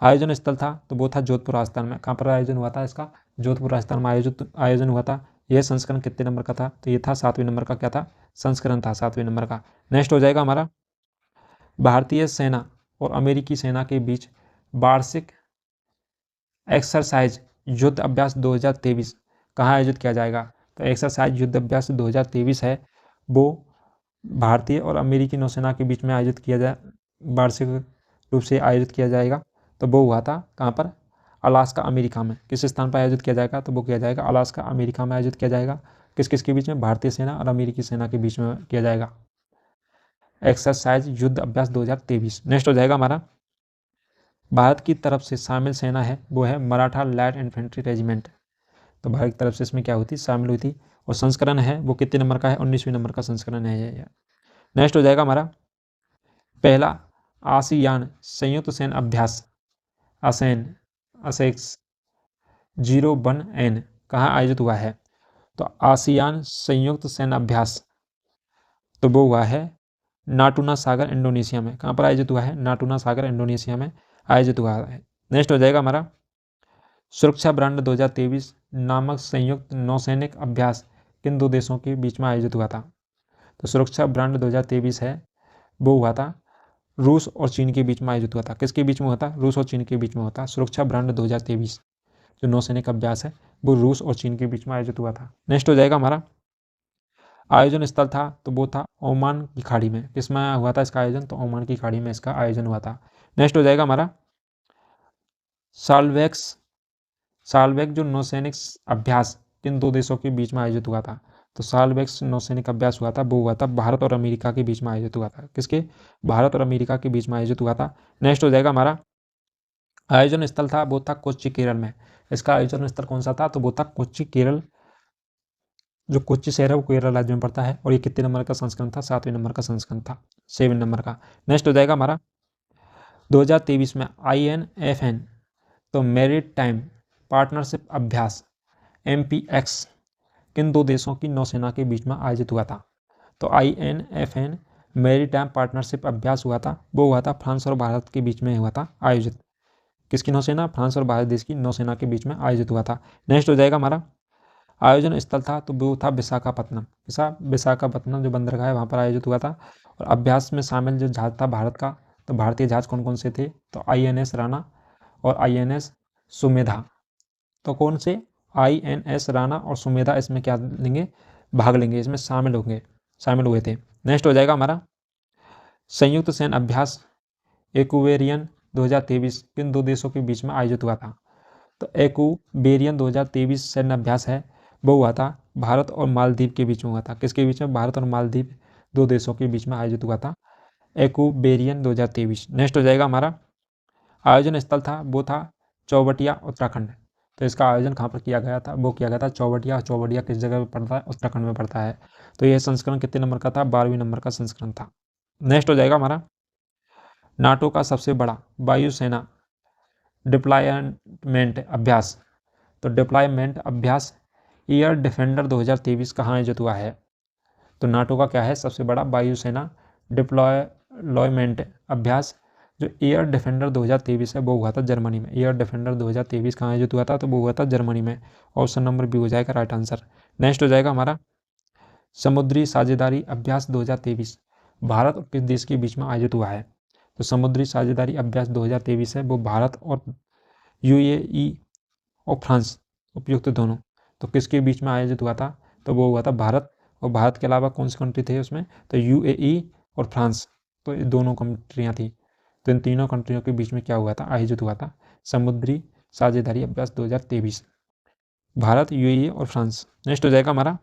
आयोजन स्थल था तो वो था जोधपुर राजस्थान में। कहाँ पर आयोजन हुआ था इसका? जोधपुर राजस्थान में आयोजन हुआ था। यह संस्करण कितने नंबर का था? तो ये था 7वें नंबर का। क्या था? संस्करण था 7वें नंबर का। नेक्स्ट हो जाएगा हमारा भारतीय सेना और अमेरिकी सेना के बीच वार्षिक एक्सरसाइज युद्ध अभ्यास 2023 कहाँ आयोजित किया जाएगा? तो एक्सरसाइज युद्ध अभ्यास 2023 है वो भारतीय और अमेरिकी नौसेना के बीच में आयोजित किया जाए, वार्षिक रूप से आयोजित किया जाएगा। तो वो हुआ था कहाँ पर? अलास्का अमेरिका में। किस स्थान पर आयोजित किया जाएगा? तो वो किया जाएगा अलास्का अमेरिका में आयोजित किया जाएगा। किस किस के बीच में? भारतीय सेना और अमेरिकी सेना के बीच में किया जाएगा एक्सरसाइज युद्ध अभ्यास 2023। नेक्स्ट हो जाएगा हमारा भारत की तरफ से शामिल सेना है वो है मराठा लाइट इन्फेंट्री रेजिमेंट। तो भारत की तरफ से इसमें क्या हुई थी? शामिल हुई थी। और संस्करण है वो कितने नंबर का है? 19वें नंबर का संस्करण है ये। नेक्स्ट हो जाएगा हमारा पहला आसियान संयुक्त सैन्य अभ्यास ASEAN ASEX 01N कहाँ आयोजित हुआ है? तो आसियान संयुक्त सैन्य अभ्यास तो वो हुआ है नाटूना सागर इंडोनेशिया में। कहाँ पर आयोजित हुआ है? नाटूना सागर इंडोनेशिया में आयोजित हुआ है। नेक्स्ट हो जाएगा हमारा सुरक्षा ब्रांड 2023 नामक संयुक्त नौसैनिक अभ्यास किन दो देशों के बीच में आयोजित हुआ था? तो सुरक्षा ब्रांड 2023 है वो हुआ था रूस और चीन के बीच में आयोजित हुआ था। किसके बीच में हुआ था? रूस और चीन के बीच में हुआ था। सुरक्षा ब्रांड 2023 जो नौसैनिक अभ्यास है वो रूस और चीन के बीच में आयोजित हुआ था। नेक्स्ट हो जाएगा हमारा आयोजन स्थल था तो वो था ओमान की खाड़ी में। किसमें हुआ था इसका आयोजन? तो ओमान की खाड़ी में इसका आयोजन हुआ था। नेक्स्ट हो जाएगा हमारा साल्वेक जो नौसैनिक अभ्यास किन दो देशों के बीच में आयोजित हुआ था? तो साल्वेक नौसैनिक अभ्यास हुआ था वो हुआ था भारत और अमेरिका के बीच में आयोजित हुआ था। किसके? भारत और अमेरिका के बीच में आयोजित हुआ था। नेक्स्ट हो जाएगा हमारा आयोजन स्थल था वो था कोच्चि केरल में। इसका आयोजन स्थल कौन सा था? तो वो था कोच्चि केरल। जो कोच्चि शहर है वो केरल राज्य में पड़ता है। और ये कितने नंबर का संस्करण था? 7वें नंबर का संस्करण था, 7 नंबर का। नेक्स्ट हो जाएगा हमारा 2023 में INFN तो मेरिट टाइम पार्टनरशिप अभ्यास MPX किन दो देशों की नौसेना के बीच में आयोजित हुआ था? तो INFN मैरीटाइम पार्टनरशिप अभ्यास हुआ था वो हुआ था फ्रांस और भारत के बीच में हुआ था आयोजित। किसकी नौसेना? फ्रांस और भारत देश की नौसेना के बीच में आयोजित हुआ था। नेक्स्ट हो जाएगा हमारा आयोजन स्थल था तो वो था विशाखापत्तनम। विशाखापत्तनम जो बंदरगाह है वहाँ पर आयोजित हुआ था। और अभ्यास में शामिल जो जहाज था भारत का, तो भारतीय जहाज कौन कौन से थे? तो INS राणा और INS सुमेधा। तो कौन से? INS राणा और सुमेधा इसमें क्या लेंगे? भाग लेंगे, इसमें शामिल हुए थे। नेक्स्ट हो जाएगा हमारा संयुक्त सैन्य अभ्यास एक्वेरियन 2023 किन दो देशों के बीच में आयोजित हुआ था? तो एक्वेरियन 2023 सैन्य अभ्यास है वो हुआ था भारत और मालदीव के बीच में हुआ था। किसके बीच में? भारत और मालदीव दो देशों के बीच में आयोजित हुआ था एक्वेरियन 2023। नेक्स्ट हो जाएगा हमारा आयोजन स्थल था वो था चौबटिया उत्तराखंड। तो इसका आयोजन कहाँ पर किया गया था? वो किया गया था चौबटिया। चौबटिया किस जगह पर पड़ता है? उत्तराखंड में पड़ता है। तो यह संस्करण कितने नंबर का था? 12वें नंबर का संस्करण था। नेक्स्ट हो जाएगा हमारा नाटो का सबसे बड़ा वायुसेना डिप्लॉयमेंट अभ्यास। तो डिप्लॉयमेंट अभ्यास एयर डिफेंडर 2023 कहाँ आयोजित हुआ है? तो नाटो का क्या है? सबसे बड़ा वायुसेना डिप्लॉयमेंट अभ्यास जो एयर डिफेंडर 2023 है वो हुआ था जर्मनी में। एयर डिफेंडर 2023 कहाँ आयोजित हुआ था? तो वो हुआ था जर्मनी में। ऑप्शन नंबर बी हो जाएगा राइट आंसर। नेक्स्ट हो जाएगा हमारा समुद्री साझेदारी अभ्यास 2023 भारत और किस देश के बीच में आयोजित हुआ है? तो समुद्री साझेदारी अभ्यास 2023 है वो भारत और UAE और फ्रांस उपयुक्त दोनों तो किसके बीच में आयोजित हुआ था? तो वो हुआ था भारत। और भारत के अलावा कौन सी कंट्री थे उसमें? तो UAE और फ्रांस। तो ये दोनों कंट्रियाँ थी। तो इन तीनों कंट्रियों के बीच में क्या हुआ था? आयोजित हुआ था समुद्री साझेदारी अभ्यास 2023 भारत, UAE और फ्रांस। नेक्स्ट हो जाएगा हमारा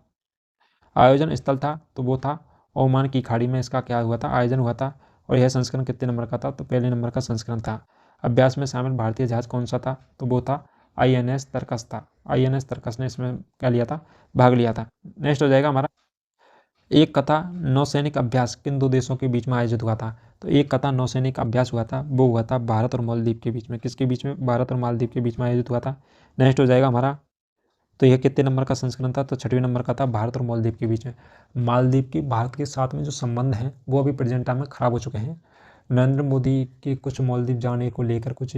आयोजन स्थल था तो वो था ओमान की खाड़ी में। इसका क्या हुआ था? आयोजन हुआ था और यह संस्करण कितने नंबर का था? तो पहले नंबर का संस्करण था। अभ्यास में शामिल भारतीय जहाज कौन सा था? तो वो था INS तरकस था। INS तरकस ने इसमें क्या लिया था? भाग लिया था। नेक्स्ट हो जाएगा हमारा, एक कथा नौसैनिक अभ्यास किन दो देशों के बीच में आयोजित हुआ था? तो एक कथा नौसैनिक अभ्यास हुआ था, वो हुआ था भारत और मालदीव के बीच में। किसके बीच में? भारत और मालदीव के बीच में आयोजित हुआ था। नेक्स्ट हो जाएगा हमारा, तो यह कितने नंबर का संस्करण था? तो 6वें नंबर का था, भारत और मालदीव के बीच में। मालदीव की भारत के साथ में जो संबंध हैं वो अभी प्रेजेंट टाइम में खराब हो चुके हैं। नरेंद्र मोदी के कुछ मालदीव जाने को लेकर कुछ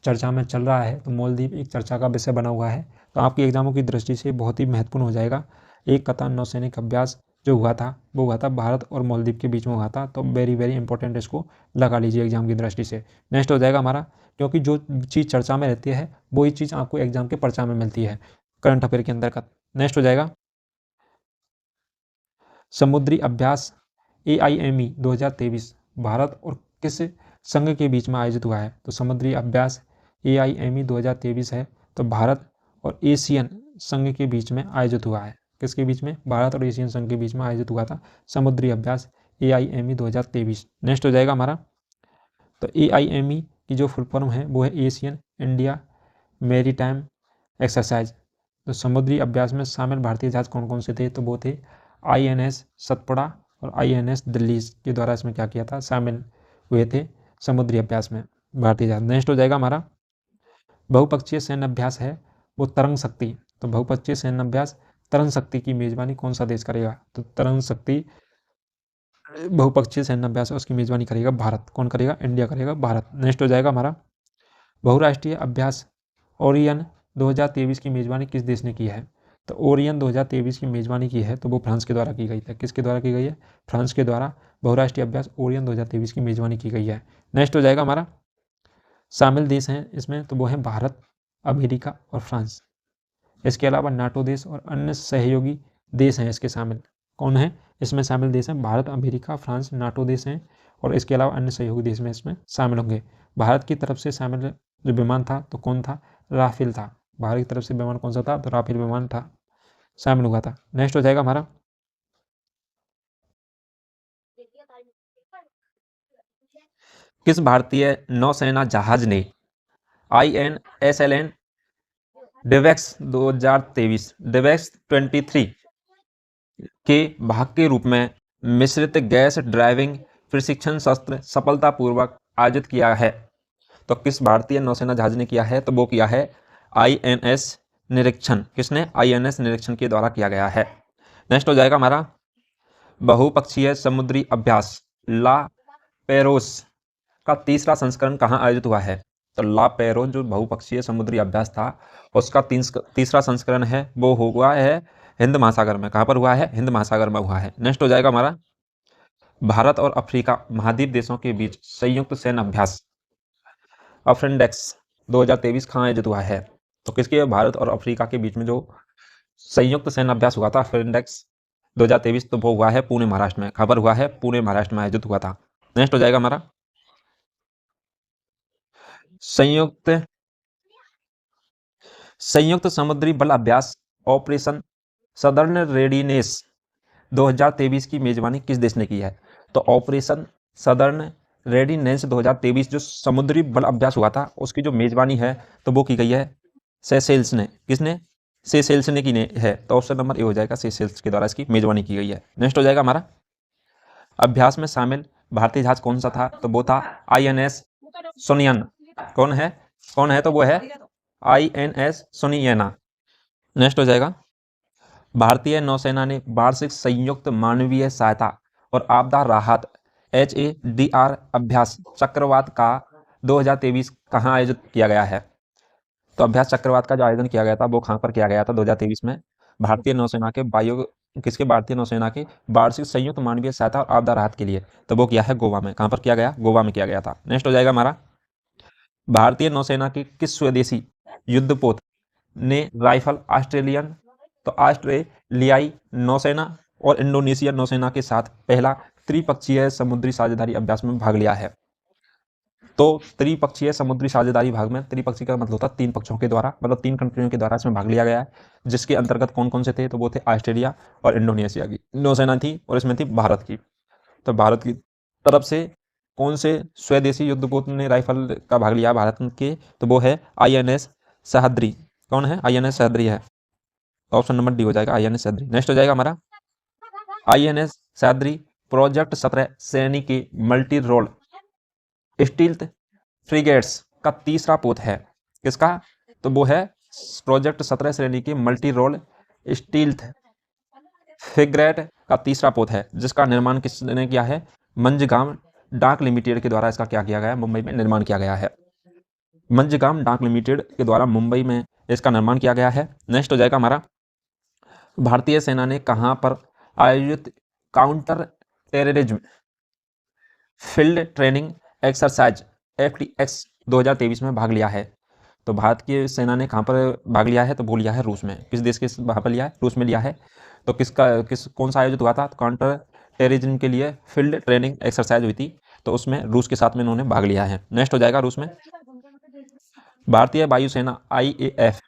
चर्चा में चल रहा है, तो मालदीव एक चर्चा का विषय बना हुआ है, तो आपकी एग्जामों की दृष्टि से बहुत ही महत्वपूर्ण हो जाएगा। एक कथा नौसैनिक अभ्यास जो हुआ था वो हुआ था भारत और मालदीव के बीच में हुआ था, तो वेरी वेरी इंपॉर्टेंट, इसको लगा लीजिए एग्जाम की दृष्टि से। नेक्स्ट हो जाएगा हमारा, क्योंकि जो चीज़ चर्चा में रहती है वही चीज़ आपको एग्जाम के पर्चा में मिलती है करंट अफेयर के अंतर्गत। नेक्स्ट हो जाएगा, समुद्री अभ्यास AIME 2023 भारत और किस संघ के बीच में आयोजित हुआ है? तो समुद्री अभ्यास AIME 2023 है, तो भारत और एशियन संघ के बीच में आयोजित हुआ है। किसके बीच में? भारत और एशियन संघ के बीच में आयोजित हुआ था समुद्री अभ्यास AIME 2023। नेक्स्ट हो जाएगा हमारा, तो AIME की जो फुल फॉर्म है वो है एशियन इंडिया मैरीटाइम एक्सरसाइज। तो समुद्री अभ्यास में शामिल भारतीय जहाज कौन कौन से थे? तो वो थे INS सतपुड़ा और INS दिल्ली के द्वारा इसमें क्या किया था? शामिल हुए थे समुद्री अभ्यास में भारतीय जहाज। नेक्स्ट हो जाएगा हमारा, बहुपक्षीय सैन्य अभ्यास है वो तरंग शक्ति। तो बहुपक्षीय सैन्य अभ्यास तरंग शक्ति की मेजबानी कौन सा देश करेगा? तो तरंग शक्ति बहुपक्षीय सैन्य अभ्यास है उसकी मेजबानी करेगा भारत। कौन करेगा? इंडिया करेगा, भारत। नेक्स्ट हो जाएगा हमारा, बहुराष्ट्रीय अभ्यास ओरियन 2023 की मेजबानी किस देश ने की है? तो ओरियन 2023 की मेजबानी की है तो वो फ्रांस के द्वारा की गई है। किसके द्वारा की गई है? फ्रांस के द्वारा बहुराष्ट्रीय अभ्यास ओरियन 2023 की मेजबानी की गई है। नेक्स्ट हो जाएगा हमारा, शामिल देश हैं इसमें तो वो हैं भारत, अमेरिका और फ्रांस। इसके अलावा नाटो देश और अन्य सहयोगी देश हैं इसके शामिल। कौन है इसमें शामिल देश हैं? भारत, अमेरिका, फ्रांस, नाटो देश हैं, और इसके अलावा अन्य सहयोगी देश में इसमें शामिल होंगे। भारत की तरफ से शामिल जो विमान था तो कौन था? राफेल था। भारत की तरफ से विमान कौन सा था? तो राफेल विमान था, शामिल हुआ था। नेक्स्ट हो जाएगा हमारा, किस भारतीय नौसेना जहाज ने INSLN डिवेक्स 2023 डिवेक्स 23 के भाग के रूप में मिश्रित गैस ड्राइविंग प्रशिक्षण सत्र सफलतापूर्वक आयोजित किया है? तो किस भारतीय नौसेना जहाज ने किया है? तो वो किया है INS निरीक्षण। किसने? INS निरीक्षण के द्वारा किया गया है। नेक्स्ट हो जाएगा हमारा, बहुपक्षीय समुद्री अभ्यास ला पेरोस का तीसरा संस्करण कहाँ आयोजित हुआ है? तो ला पेरोस जो बहुपक्षीय समुद्री अभ्यास था उसका तीसरा संस्करण है वो हुआ है हिंद महासागर में। कहाँ पर हुआ है? हिंद महासागर में हुआ है। नेक्स्ट हो जाएगा हमारा, भारत और अफ्रीका महाद्वीप देशों के बीच संयुक्त सैन्य अभ्यास अफ्रेंडेक्स 2023 कहाँ आयोजित हुआ है? तो किसके? भारत और अफ्रीका के बीच में जो संयुक्त सैन्य अभ्यास हुआ था अफ्रेंडेक्स 2023, तो वो हुआ है पुणे महाराष्ट्र में। खबर हुआ है पुणे महाराष्ट्र में आयोजित हुआ था। नेक्स्ट हो जाएगा हमारा, संयुक्त संयुक्त समुद्री बल अभ्यास ऑपरेशन सदर्न रेडीनेस 2023 की मेजबानी किस देश ने की है? तो ऑपरेशन सदर्न रेडीनेस 2023 जो समुद्री बल अभ्यास हुआ था उसकी जो मेजबानी है तो वो की गई है सेशेल्स ने। किसने? सेशेल्स ने की है। तो ऑप्शन नंबर ए हो जाएगा, सेशेल्स के द्वारा इसकी मेजबानी की गई है। नेक्स्ट हो जाएगा हमारा, अभ्यास में शामिल भारतीय जहाज कौन सा था? तो वो था INS सोनियन। कौन है? कौन है? तो वो है INS सोनियाना। नेक्स्ट हो जाएगा, भारतीय नौसेना ने वार्षिक संयुक्त मानवीय सहायता और आपदा राहत HADR अभ्यास चक्रवात का 2023 कहाँ आयोजित किया गया है? तो अभ्यास चक्रवात का जो आयोजन किया गया था वो कहाँ पर किया गया था 2023 में? भारतीय नौसेना के भारतीय नौसेना के वार्षिक संयुक्त मानवीय सहायता और आपदा राहत के लिए, तो वो किया है गोवा में। कहाँ पर किया गया? गोवा में किया गया था। नेक्स्ट हो जाएगा हमारा, भारतीय नौसेना के किस स्वदेशी युद्धपोत ने राइफल ऑस्ट्रेलियन तो ऑस्ट्रेलियाई नौसेना और इंडोनेशिया नौसेना के साथ पहला त्रिपक्षीय समुद्री साझेदारी अभ्यास में भाग लिया है? तो त्रिपक्षीय समुद्री साझेदारी भाग में, त्रिपक्षीय का मतलब होता है 3 पक्षों के द्वारा, मतलब 3 कंट्रियों के द्वारा इसमें भाग लिया गया है, जिसके अंतर्गत कौन कौन से थे? तो वो थे ऑस्ट्रेलिया और इंडोनेशिया की नौसेना थी और इसमें थी भारत की। तो भारत की तरफ से कौन से स्वदेशी युद्धपोत ने राइफल का भाग लिया भारत के? तो वो है INS सह्याद्री। कौन है? INS सह्याद्री है। ऑप्शन नंबर डी हो जाएगा, INS सह्याद्री। नेक्स्ट हो जाएगा हमारा INS सह्याद्री प्रोजेक्ट 17 श्रेणी के मल्टी रोल स्टील्थ फ्रिगेट्स का तीसरा पोत है। किसका? तो वो है प्रोजेक्ट 17 श्रेणी के मल्टी रोल स्टील्थ फ्रिगेट का तीसरा पोत है, जिसका निर्माण किसने किया है? मंझगांव डाक लिमिटेड के द्वारा इसका क्या किया गया है? मुंबई में निर्माण किया गया है। मंझगांव डाक लिमिटेड के द्वारा मुंबई में इसका निर्माण किया गया है। नेक्स्ट हो जाएगा हमारा भारतीय सेना ने कहां पर आयोजित counter terrorism field training exercise FTX 2023 में भाग लिया है? तो भारत की सेना ने कहां पर भाग लिया है? तो वो लिया है रूस में। किस देश के वहां पर लिया है? रूस में लिया है। तो कौन सा आयोजित हुआ था? काउंटर टेररिज्म के लिए फील्ड ट्रेनिंग एक्सरसाइज हुई थी, तो उसमें रूस के साथ में इन्होंने भाग लिया है। नेक्स्ट हो जाएगा रूस में भारतीय वायुसेना IAF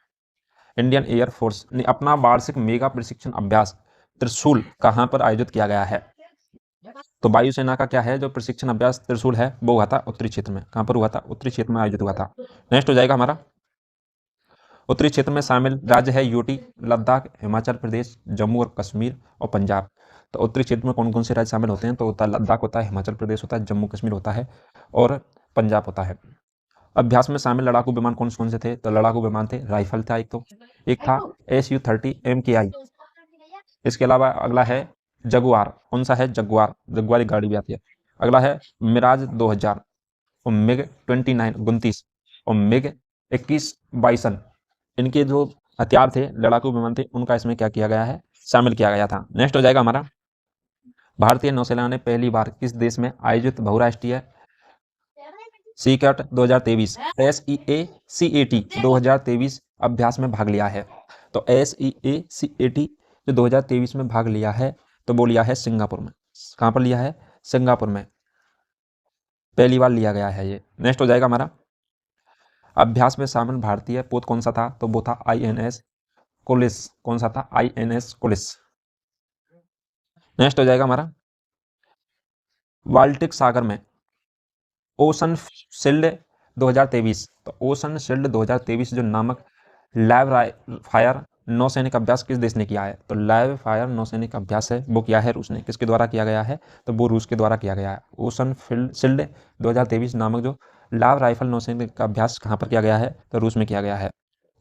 इंडियन एयरफोर्स ने अपना वार्षिक मेगा प्रशिक्षण अभ्यास त्रिशूल कहां पर आयोजित किया गया है? तो वायुसेना का क्या है जो प्रशिक्षण अभ्यास त्रिशूल है? वो हुआ था उत्तरी क्षेत्र में। कहां पर हुआ था? उत्तरी क्षेत्र में आयोजित हुआ था। नेक्स्ट हो जाएगा हमारा उत्तरी क्षेत्र में शामिल राज्य है UT, लद्दाख, हिमाचल प्रदेश, जम्मू और कश्मीर और पंजाब। तो उत्तरी क्षेत्र में कौन कौन से राज्य शामिल होते हैं? तो होता है लद्दाख, होता है हिमाचल प्रदेश, होता है जम्मू कश्मीर, होता है और पंजाब होता है। अभ्यास में शामिल लड़ाकू विमान कौन कौन से थे? तो लड़ाकू विमान थे, राइफल था एक था SU-30 MKI। इसके अलावा अगला है जगुआर। कौन सा है? जगुआर। जगुआर एक गाड़ी भी आती है। अगला है मिराज 2000 और MiG-29 29 और MiG-21 बाइसन। इनके जो हथियार थे, लड़ाकू विमान थे, उनका इसमें क्या किया गया है? शामिल किया गया था। नेक्स्ट हो जाएगा हमारा भारतीय नौसेना ने पहली बार किस देश में आयोजित बहुराष्ट्रीय सीकैट 2023 SEACAT 2023 अभ्यास में भाग लिया है? तो SEACAT जो 2023 में भाग लिया है, तो वो लिया है सिंगापुर में। कहां पर लिया है? सिंगापुर में पहली बार लिया गया है ये। नेक्स्ट हो जाएगा हमारा अभ्यास में शामिल भारतीय पोत कौन सा था? तो वो था INS कोलिस। कौन सा था? INS कोलिस। नेक्स्ट हो जाएगा हमारा बाल्टिक सागर में ओशन शील्ड 2023। तो ओशन शील्ड 2023 जो नामक लाइव फायर नौसैनिक अभ्यास किस देश ने किया है? तो लाइव फायर नौसैनिक अभ्यास है वो किया है रूस ने। किसके द्वारा किया गया है? तो वो रूस के द्वारा किया गया है। ओशन शील्ड 2023 नामक जो लाइव राइफल नौसैनिक का अभ्यास कहां पर किया गया है? तो रूस में किया गया है।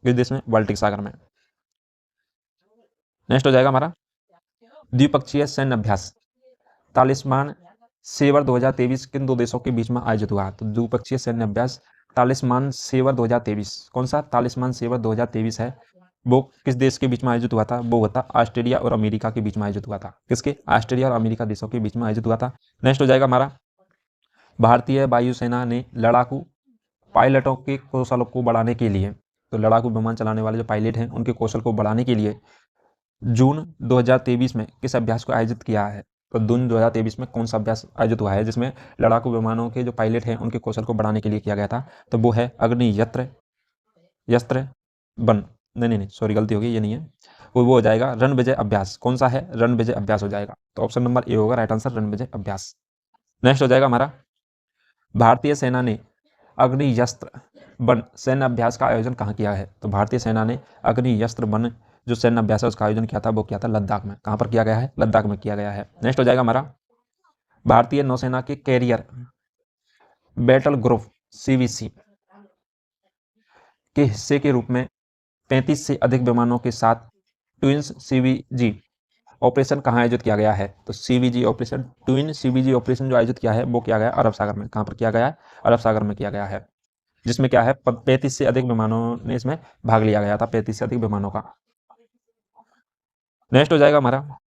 किस देश में? बाल्टिक सागर में। नेक्स्ट हो जाएगा हमारा द्विपक्षीय सैन्य अभ्यास तालिस्मान सेवर 2023 किन दो देशों के बीच में आयोजित हुआ? तो द्विपक्षीय सैन्य अभ्यास तालिस्मान सेवर 2023। कौन सा तालिस्मान सेवर 2023 है? वो किस देश के बीच में आयोजित हुआ था? वो होता ऑस्ट्रेलिया और अमेरिका के बीच में आयोजित हुआ था। किसके? ऑस्ट्रेलिया और अमेरिका देशों के बीच में आयोजित हुआ था। नेक्स्ट हो जाएगा हमारा भारतीय वायुसेना ने लड़ाकू पायलटों के कौशल को बढ़ाने के लिए, तो लड़ाकू विमान चलाने वाले जो पायलट हैं उनके कौशल को बढ़ाने के लिए जून 2023 में किस अभ्यास को आयोजित किया है? तो जून 2023 में कौन सा अभ्यास आयोजित हुआ है जिसमें लड़ाकू विमानों के जो पायलट हैं उनके कौशल को बढ़ाने के लिए किया गया था? तो वो है अग्नि यस्त्र बन नहीं, सॉरी गलती होगी, ये नहीं है। वो हो जाएगा रणविजय अभ्यास। कौन सा है? रणविजय अभ्यास हो जाएगा। तो ऑप्शन नंबर ए होगा राइट आंसर, रणविजय अभ्यास। नेक्स्ट हो जाएगा हमारा भारतीय सेना ने अग्नियस्त्र बन सैन्य अभ्यास का आयोजन कहाँ किया है? तो भारतीय सेना ने अग्नियस्त्र बन जो सैन्य अभ्यास है उसका आयोजन किया था, वो किया था लद्दाख में। कहां पर किया गया है? लद्दाख में किया गया है। नेक्स्ट हो जाएगा हमारा भारतीय नौसेना के कैरियर बैटल ग्रुप CVC के हिस्से के रूप में 35 से अधिक विमानों के साथ ट्विंस CVG ऑपरेशन कहाँ आयोजित किया गया है? तो CVG operation, twin CVG operation जो आयोजित किया है वो किया गया अरब सागर में। कहां पर किया गया है? अरब सागर में किया गया है, जिसमें क्या है 35 से अधिक विमानों ने इसमें भाग लिया गया था, 35 से अधिक विमानों का। नेक्स्ट हो जाएगा हमारा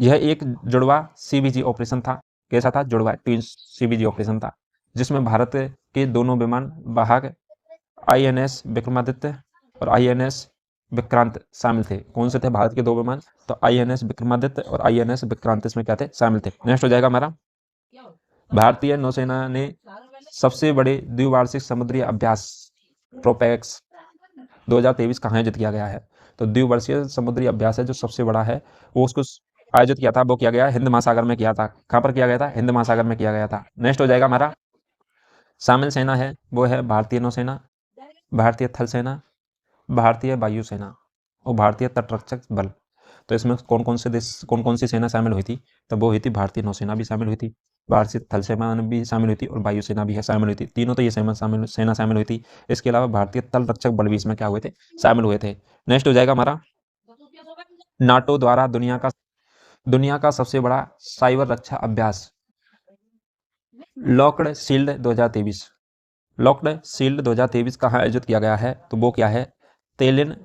यह एक जुड़वा CVG ऑपरेशन था। कैसा था? जुड़वा ट्विन CVG ऑपरेशन था, जिसमें भारत के दोनों विमान वाहक INS विक्रमादित्य और INS विक्रांत शामिल थे। कौन से थे भारत के दो विमान? तो INS विक्रमादित्य और INS विक्रांत इसमें क्या थे? शामिल थे। नेक्स्ट हो जाएगा हमारा भारतीय नौसेना ने सबसे बड़े द्विवार्षिक समुद्री अभ्यास ट्रोपेक्स 2023 कहाँ आयोजित किया गया है? तो द्विवर्षीय समुद्री अभ्यास है जो सबसे बड़ा है वो उसको आयोजित किया था वो किया गया हिंद महासागर में किया था। कहाँ पर किया गया था? हिंद महासागर में किया गया था। नेक्स्ट हो जाएगा हमारा शामिल सेना है वो है भारतीय नौसेना, भारतीय थल सेना, भारतीय वायुसेना और भारतीय तटरक्षक बल। तो इसमें कौन कौन से देश, कौन कौन सी सेना शामिल हुई थी? तो वो हुई थी भारतीय नौसेना भी शामिल हुई थी, भारतीय थल सेना भी शामिल हुई थी और वायुसेना भी शामिल हुई थी। तीनों तो ये सेना शामिल हुई थी। इसके अलावा भारतीय तल रक्षक बल भी इसमें क्या हुए थे? शामिल हुए थे। नेक्स्ट हो जाएगा हमारा नाटो द्वारा दुनिया का सबसे बड़ा साइबर रक्षा अभ्यास लॉकड शील्ड 2023। लॉकड शील्ड 2023 कहाँ आयोजित किया गया है? तो वो क्या है? तेलिन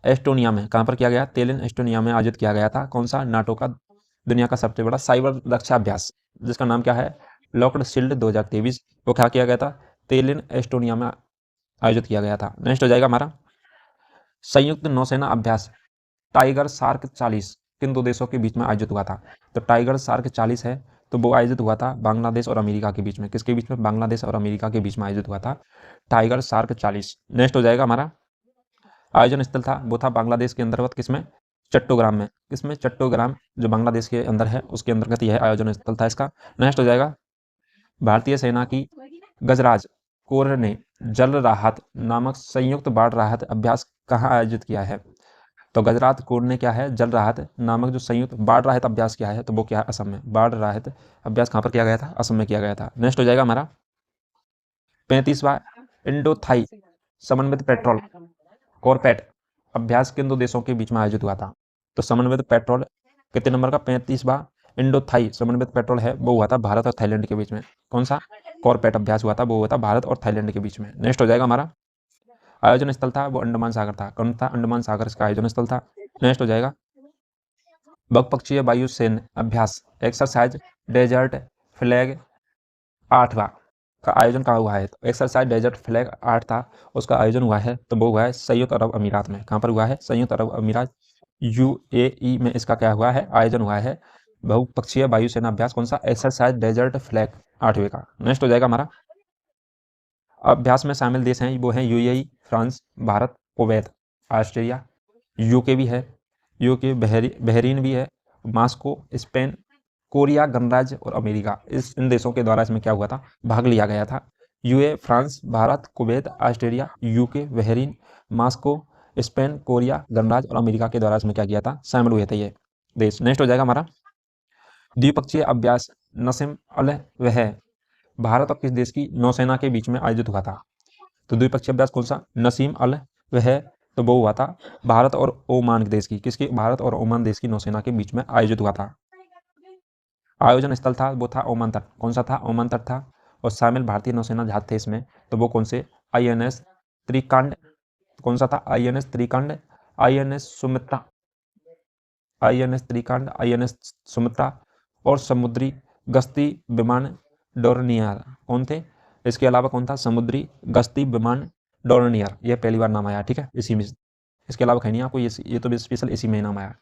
एस्टोनिया में। कहाँ पर किया गया? तेलिन एस्टोनिया में आयोजित किया गया था। कौन सा? नाटो का दुनिया का सबसे बड़ा साइबर रक्षा अभ्यास, जिसका नाम क्या है? Locked shield 2023। वो क्या किया गया था? तेलिन एस्टोनिया में आयोजित किया गया था। नेक्स्ट हो जाएगा हमारा संयुक्त नौसेना अभ्यास टाइगर शार्क 40 किन दो देशों के बीच में आयोजित हुआ था? तो टाइगर शार्क 40 है तो वो आयोजित हुआ था बांग्लादेश और अमेरिका के बीच में। किसके बीच में? बांग्लादेश और अमेरिका के बीच में आयोजित हुआ था टाइगर शार्क 40। नेक्स्ट हो जाएगा हमारा आयोजन स्थल था वो था बांग्लादेश के अंतर्गत किसमें? चट्टोग्राम में। किसमें? चट्टोग्राम जो बांग्लादेश के अंदर है उसके अंतर्गत यह आयोजन स्थल था इसका। नेक्स्ट हो जाएगा भारतीय सेना की गजराज कोर ने जल राहत नामक संयुक्त बाढ़ राहत अभ्यास कहाँ आयोजित किया है? तो गजरात कोर ने क्या है? जल राहत नामक जो संयुक्त बाढ़ राहत अभ्यास किया है तो वो क्या है? असम में। बाढ़ राहत अभ्यास कहाँ पर किया गया था? असम में किया गया था। नेक्स्ट हो जाएगा हमारा 35वां इंडो थाई समन्वित पेट्रोल कॉरपेट अभ्यास किन दो देशों के बीच में आयोजित हुआ था? तो समन्वित पेट्रोल कितने नंबर का? 35वां इंडो थाई समन्वित पेट्रोल है वो हुआ था भारत और थाईलैंड के बीच में। कौन सा कॉरपेट अभ्यास हुआ था? वो हुआ था भारत और थाईलैंड के बीच में। नेक्स्ट हो जाएगा हमारा आयोजन स्थल था वो अंडमान सागर था। कौन था? अंडमान सागर इसका आयोजन स्थल था। नेक्स्ट हो जाएगा बहुपक्षीय वायुसेना अभ्यास एक्सरसाइज डेजर्ट फ्लैग 8वां का आयोजन कहाँ हुआ है? तो एक्सरसाइज डेजर्ट फ्लैग 8 था उसका आयोजन हुआ है तो वो हुआ है संयुक्त अरब अमीरात में। कहाँ पर हुआ है? संयुक्त अरब अमीरात यूएई में इसका क्या हुआ है? आयोजन हुआ है बहुपक्षीय वायुसेना अभ्यास। कौन सा? एक्सरसाइज डेजर्ट फ्लैग 8वें का। नेक्स्ट हो जाएगा हमारा अभ्यास में शामिल देश हैं वो हैं UAE, France, Bharat, Kuwait, Australia, UK भी है, यूके बहरीन भी है, मास्को, स्पेन, कोरिया गणराज्य और अमेरिका। इन देशों के द्वारा इसमें क्या हुआ था? भाग लिया गया था। UAE, France, Bharat, Kuwait, Australia, UK, Bahrain, Moscow, Spain, Korea गणराज्य और अमेरिका के द्वारा इसमें क्या किया था? शामिल हुए थे ये देश। नेक्स्ट हो जाएगा हमारा द्विपक्षीय अभ्यास नसीम अल वह भारत और किस देश की नौसेना के बीच में आयोजित हुआ था? तो द्विपक्षीय अभ्यास कौन सा? नसीम अल वह तो वो हुआ था भारत और ओमान देश की। किसकी? भारत और ओमान देश की नौसेना के बीच में आयोजित हुआ था। आयोजन स्थल था वो था ओमान तट। कौन सा था? ओमान तट था। और शामिल भारतीय नौसेना जहाज थे इसमें तो वो कौन से? आईएनएस त्रिकांड। कौन सा था? INS Trikand, INS Sumitra, INS Trikand, INS Sumitra और समुद्री गश्ती विमान डोरनियर। कौन थे? इसके अलावा कौन था? समुद्री गश्ती विमान डोरनियर। ये पहली बार नाम आया, ठीक है, इसी में। इसके अलावा कहीं नहीं आपको, ये तो स्पेशल इसी में नाम आया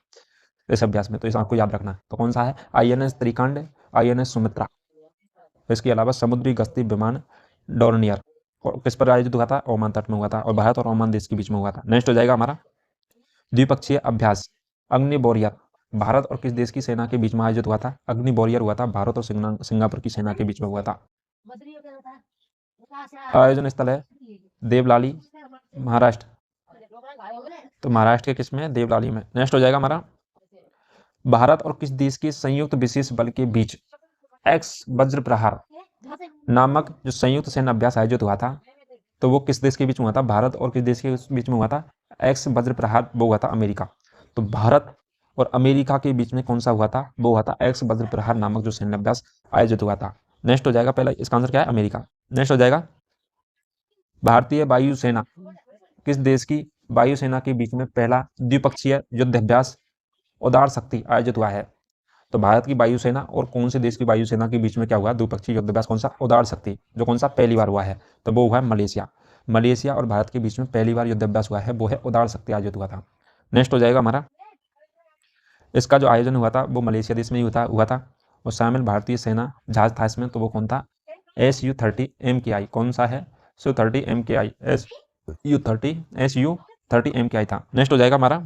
इस अभ्यास में, तो इसे आपको याद रखना है। तो कौन सा है? INS Trikand, INS Sumitra. इसके अलावा समुद्री गश्ती विमान डोरनियर। और किस पर आयोजित हुआ था? ओमान तट में हुआ था और भारत और ओमान देश के बीच में हुआ था। नेक्स्ट हो जाएगा हमारा द्विपक्षीय अभ्यास अग्नि वॉरियर भारत और किस देश की सेना के बीच में आयोजित हुआ था? अग्नि वॉरियर हुआ था भारत और सिंगापुर की सेना के बीच में हुआ था। आयोजन स्थल है देवलाली, महाराष्ट्र। तो महाराष्ट्र के किस में? देवलाली में। नेक्स्ट हो जाएगा हमारा भारत और किस देश के संयुक्त विशेष बल के बीच एक्स वज्र प्रहार नामक जो संयुक्त सैन्य अभ्यास आयोजित हुआ था तो वो किस देश के बीच में हुआ था? भारत और किस देश के बीच में हुआ था? एक्स वज्र प्रहार वो हुआ था अमेरिका। तो भारत और अमेरिका के बीच में कौन सा हुआ था? वो हुआ था एक्स वज्र प्रहार नामक जो सैन्य अभ्यास आयोजित हुआ था। नेक्स्ट हो जाएगा पहला, इसका आंसर क्या है? अमेरिका। नेक्स्ट हो जाएगा भारतीय वायुसेना किस देश की वायुसेना के बीच में पहला द्विपक्षीय युद्धाभ्यास उदार शक्ति आयोजित हुआ है? तो भारत की वायुसेना और कौन से देश की वायुसेना के बीच में क्या हुआ? द्विपक्षीय युद्धाभ्यास। कौन सा? उदार शक्ति। जो कौन सा पहली बार हुआ है? तो वो हुआ है मलेशिया। मलेशिया और भारत के बीच में पहली बार युद्धाभ्यास हुआ है वो है उदार शक्ति आयोजित हुआ था। नेक्स्ट हो जाएगा हमारा इसका जो आयोजन हुआ था वो मलेशिया देश में ही हुआ था और शामिल भारतीय सेना जहाज था इसमें तो वो कौन था? SU-30 MKI। कौन सा है? SU-30 MKI, SU-30 MKI था। नेक्स्ट हो जाएगा हमारा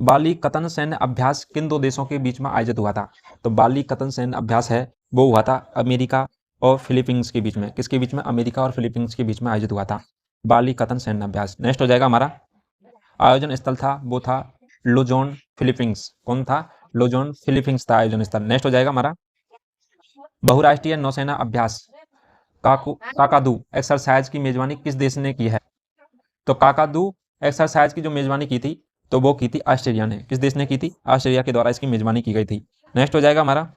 बाली कतन सैन्य अभ्यास किन दो देशों के बीच में आयोजित हुआ था? तो बाली कतन सैन्य अभ्यास है वो हुआ था अमेरिका और फिलीपींस के बीच में। किसके बीच में? अमेरिका और फिलीपींस के बीच में आयोजित हुआ था बाली कतन सैन्य अभ्यास। नेक्स्ट हो जाएगा हमारा, आयोजन स्थल था वो था लुजोन फिलीपींस। कौन था? लुजोन फिलीपींस था आयोजन स्थल। नेक्स्ट हो जाएगा हमारा, बहुराष्ट्रीय नौसेना अभ्यास काकादू एक्सरसाइज की मेजबानी किस देश ने की है? तो काकादू एक्सरसाइज की जो मेजबानी की थी तो वो की थी ऑस्ट्रेलिया ने। किस देश ने की थी? ऑस्ट्रेलिया के द्वारा इसकी मेजबानी की गई थी। नेक्स्ट हो जाएगा हमारा,